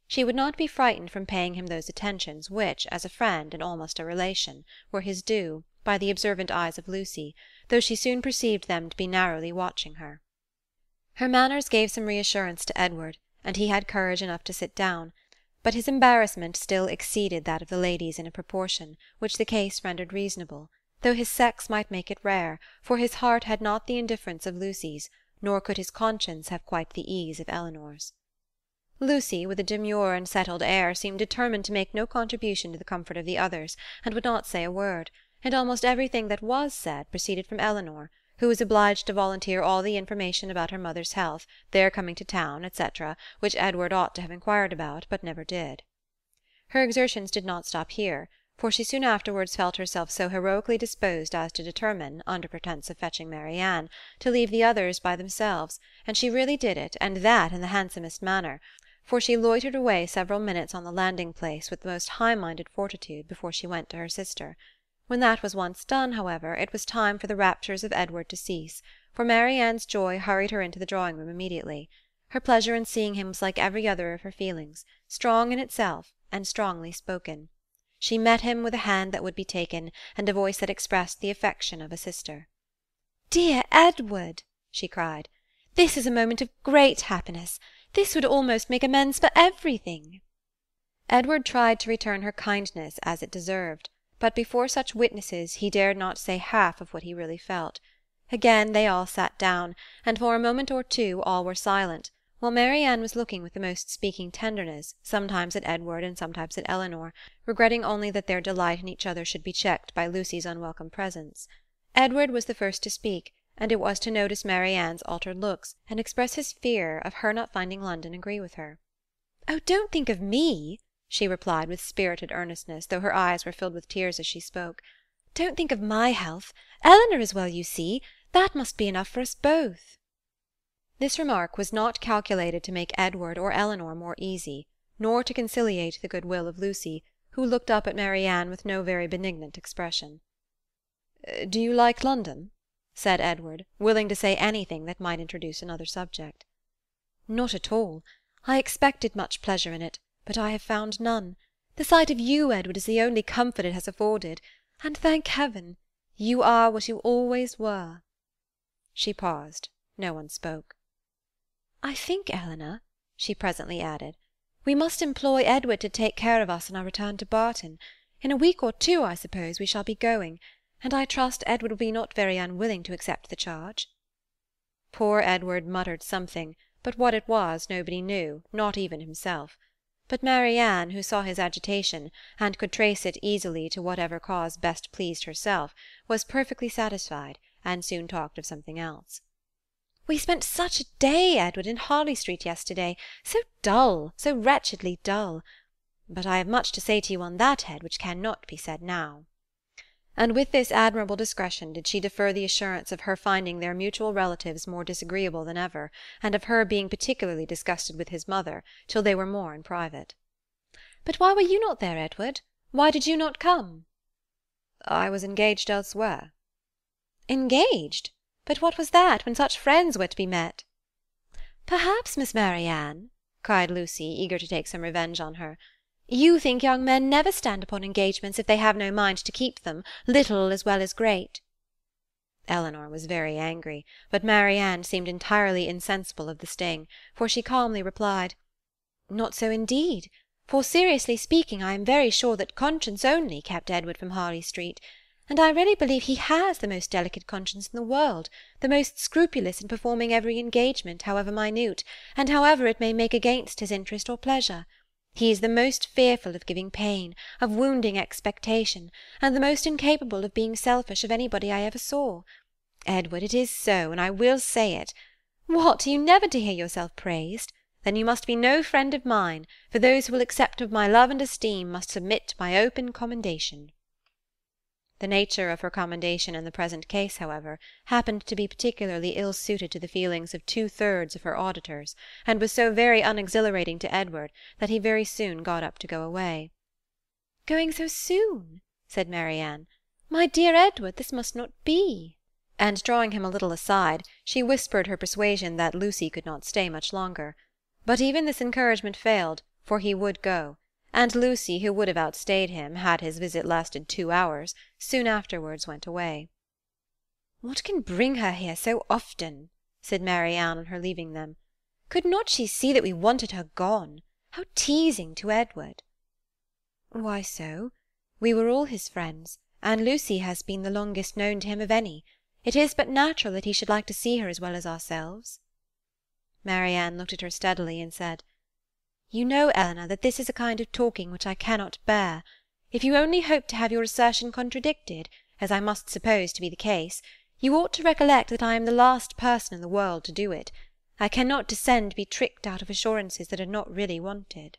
She would not be frightened from paying him those attentions which, as a friend and almost a relation, were his due, by the observant eyes of Lucy, though she soon perceived them to be narrowly watching her. Her manners gave some reassurance to Edward, and he had courage enough to sit down, but his embarrassment still exceeded that of the ladies in a proportion which the case rendered reasonable, though his sex might make it rare, for his heart had not the indifference of Lucy's, nor could his conscience have quite the ease of Eleanor's. Lucy, with a demure and settled air, seemed determined to make no contribution to the comfort of the others, and would not say a word, and almost everything that was said proceeded from Eleanor, who was obliged to volunteer all the information about her mother's health, their coming to town, etc., which Edward ought to have inquired about, but never did. Her exertions did not stop here, for she soon afterwards felt herself so heroically disposed as to determine, under pretence of fetching Marianne, to leave the others by themselves, and she really did it, and that in the handsomest manner, for she loitered away several minutes on the landing-place with the most high-minded fortitude before she went to her sister. When that was once done, however, it was time for the raptures of Edward to cease, for Marianne's joy hurried her into the drawing-room immediately. Her pleasure in seeing him was like every other of her feelings, strong in itself, and strongly spoken. She met him with a hand that would be taken, and a voice that expressed the affection of a sister. "Dear Edward," she cried, "this is a moment of great happiness. This would almost make amends for everything." Edward tried to return her kindness as it deserved, but before such witnesses he dared not say half of what he really felt. Again they all sat down, and for a moment or two all were silent, while Marianne was looking with the most speaking tenderness, sometimes at Edward and sometimes at Eleanor, regretting only that their delight in each other should be checked by Lucy's unwelcome presence. Edward was the first to speak, and it was to notice Marianne's altered looks, and express his fear of her not finding London agree with her. "Oh, don't think of me," she replied with spirited earnestness, though her eyes were filled with tears as she spoke. "Don't think of my health. Eleanor is well, you see. That must be enough for us both." This remark was not calculated to make Edward or Eleanor more easy, nor to conciliate the good will of Lucy, who looked up at Marianne with no very benignant expression. "Do you like London?" said Edward, willing to say anything that might introduce another subject. "Not at all. I expected much pleasure in it, but I have found none. The sight of you, Edward, is the only comfort it has afforded, and, thank heaven, you are what you always were." She paused. No one spoke. "I think, Eleanor," she presently added, "we must employ Edward to take care of us on our return to Barton. In a week or two, I suppose, we shall be going, and I trust Edward will be not very unwilling to accept the charge." Poor Edward muttered something, but what it was nobody knew, not even himself. But Marianne, who saw his agitation, and could trace it easily to whatever cause best pleased herself, was perfectly satisfied, and soon talked of something else. "We spent such a day, Edward, in Harley Street yesterday, so dull, so wretchedly dull. But I have much to say to you on that head which cannot be said now." And with this admirable discretion did she defer the assurance of her finding their mutual relatives more disagreeable than ever, and of her being particularly disgusted with his mother, till they were more in private. "But why were you not there, Edward? Why did you not come?" "I was engaged elsewhere." "Engaged? But what was that, when such friends were to be met?" "Perhaps, Miss Marianne," cried Lucy, eager to take some revenge on her, "you think young men never stand upon engagements if they have no mind to keep them, little as well as great." Eleanor was very angry, but Marianne seemed entirely insensible of the sting, for she calmly replied, "Not so indeed, for seriously speaking, I am very sure that conscience only kept Edward from Harley Street, and I really believe he has the most delicate conscience in the world, the most scrupulous in performing every engagement, however minute, and however it may make against his interest or pleasure. He is the most fearful of giving pain, of wounding expectation, and the most incapable of being selfish of anybody I ever saw. Edward, it is so, and I will say it. What, are you never to hear yourself praised? Then you must be no friend of mine, for those who will accept of my love and esteem must submit to my open commendation. The nature of her commendation in the present case, however, happened to be particularly ill-suited to the feelings of 2/3 of her auditors, and was so very unexhilarating to Edward that he very soon got up to go away. "Going so soon?" said Marianne. "My dear Edward, this must not be." And drawing him a little aside, she whispered her persuasion that Lucy could not stay much longer. But even this encouragement failed, for he would go, and Lucy, who would have outstayed him had his visit lasted 2 hours, soon afterwards went away. "What can bring her here so often?" said Marianne on her leaving them. "Could not she see that we wanted her gone? How teasing to Edward!" "Why so? We were all his friends, and Lucy has been the longest known to him of any. It is but natural that he should like to see her as well as ourselves." Marianne looked at her steadily and said, "You know, Eleanor, that this is a kind of talking which I cannot bear. If you only hope to have your assertion contradicted, as I must suppose to be the case, you ought to recollect that I am the last person in the world to do it. I cannot descend to be tricked out of assurances that are not really wanted."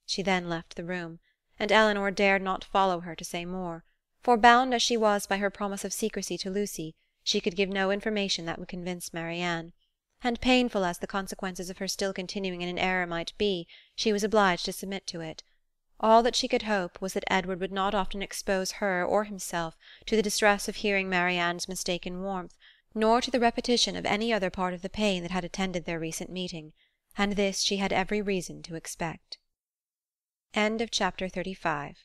She then left the room, and Eleanor dared not follow her to say more, for bound as she was by her promise of secrecy to Lucy, she could give no information that would convince Marianne, and painful as the consequences of her still continuing in an error might be, she was obliged to submit to it. All that she could hope was that Edward would not often expose her or himself to the distress of hearing Marianne's mistaken warmth, nor to the repetition of any other part of the pain that had attended their recent meeting, and this she had every reason to expect. Chapter 35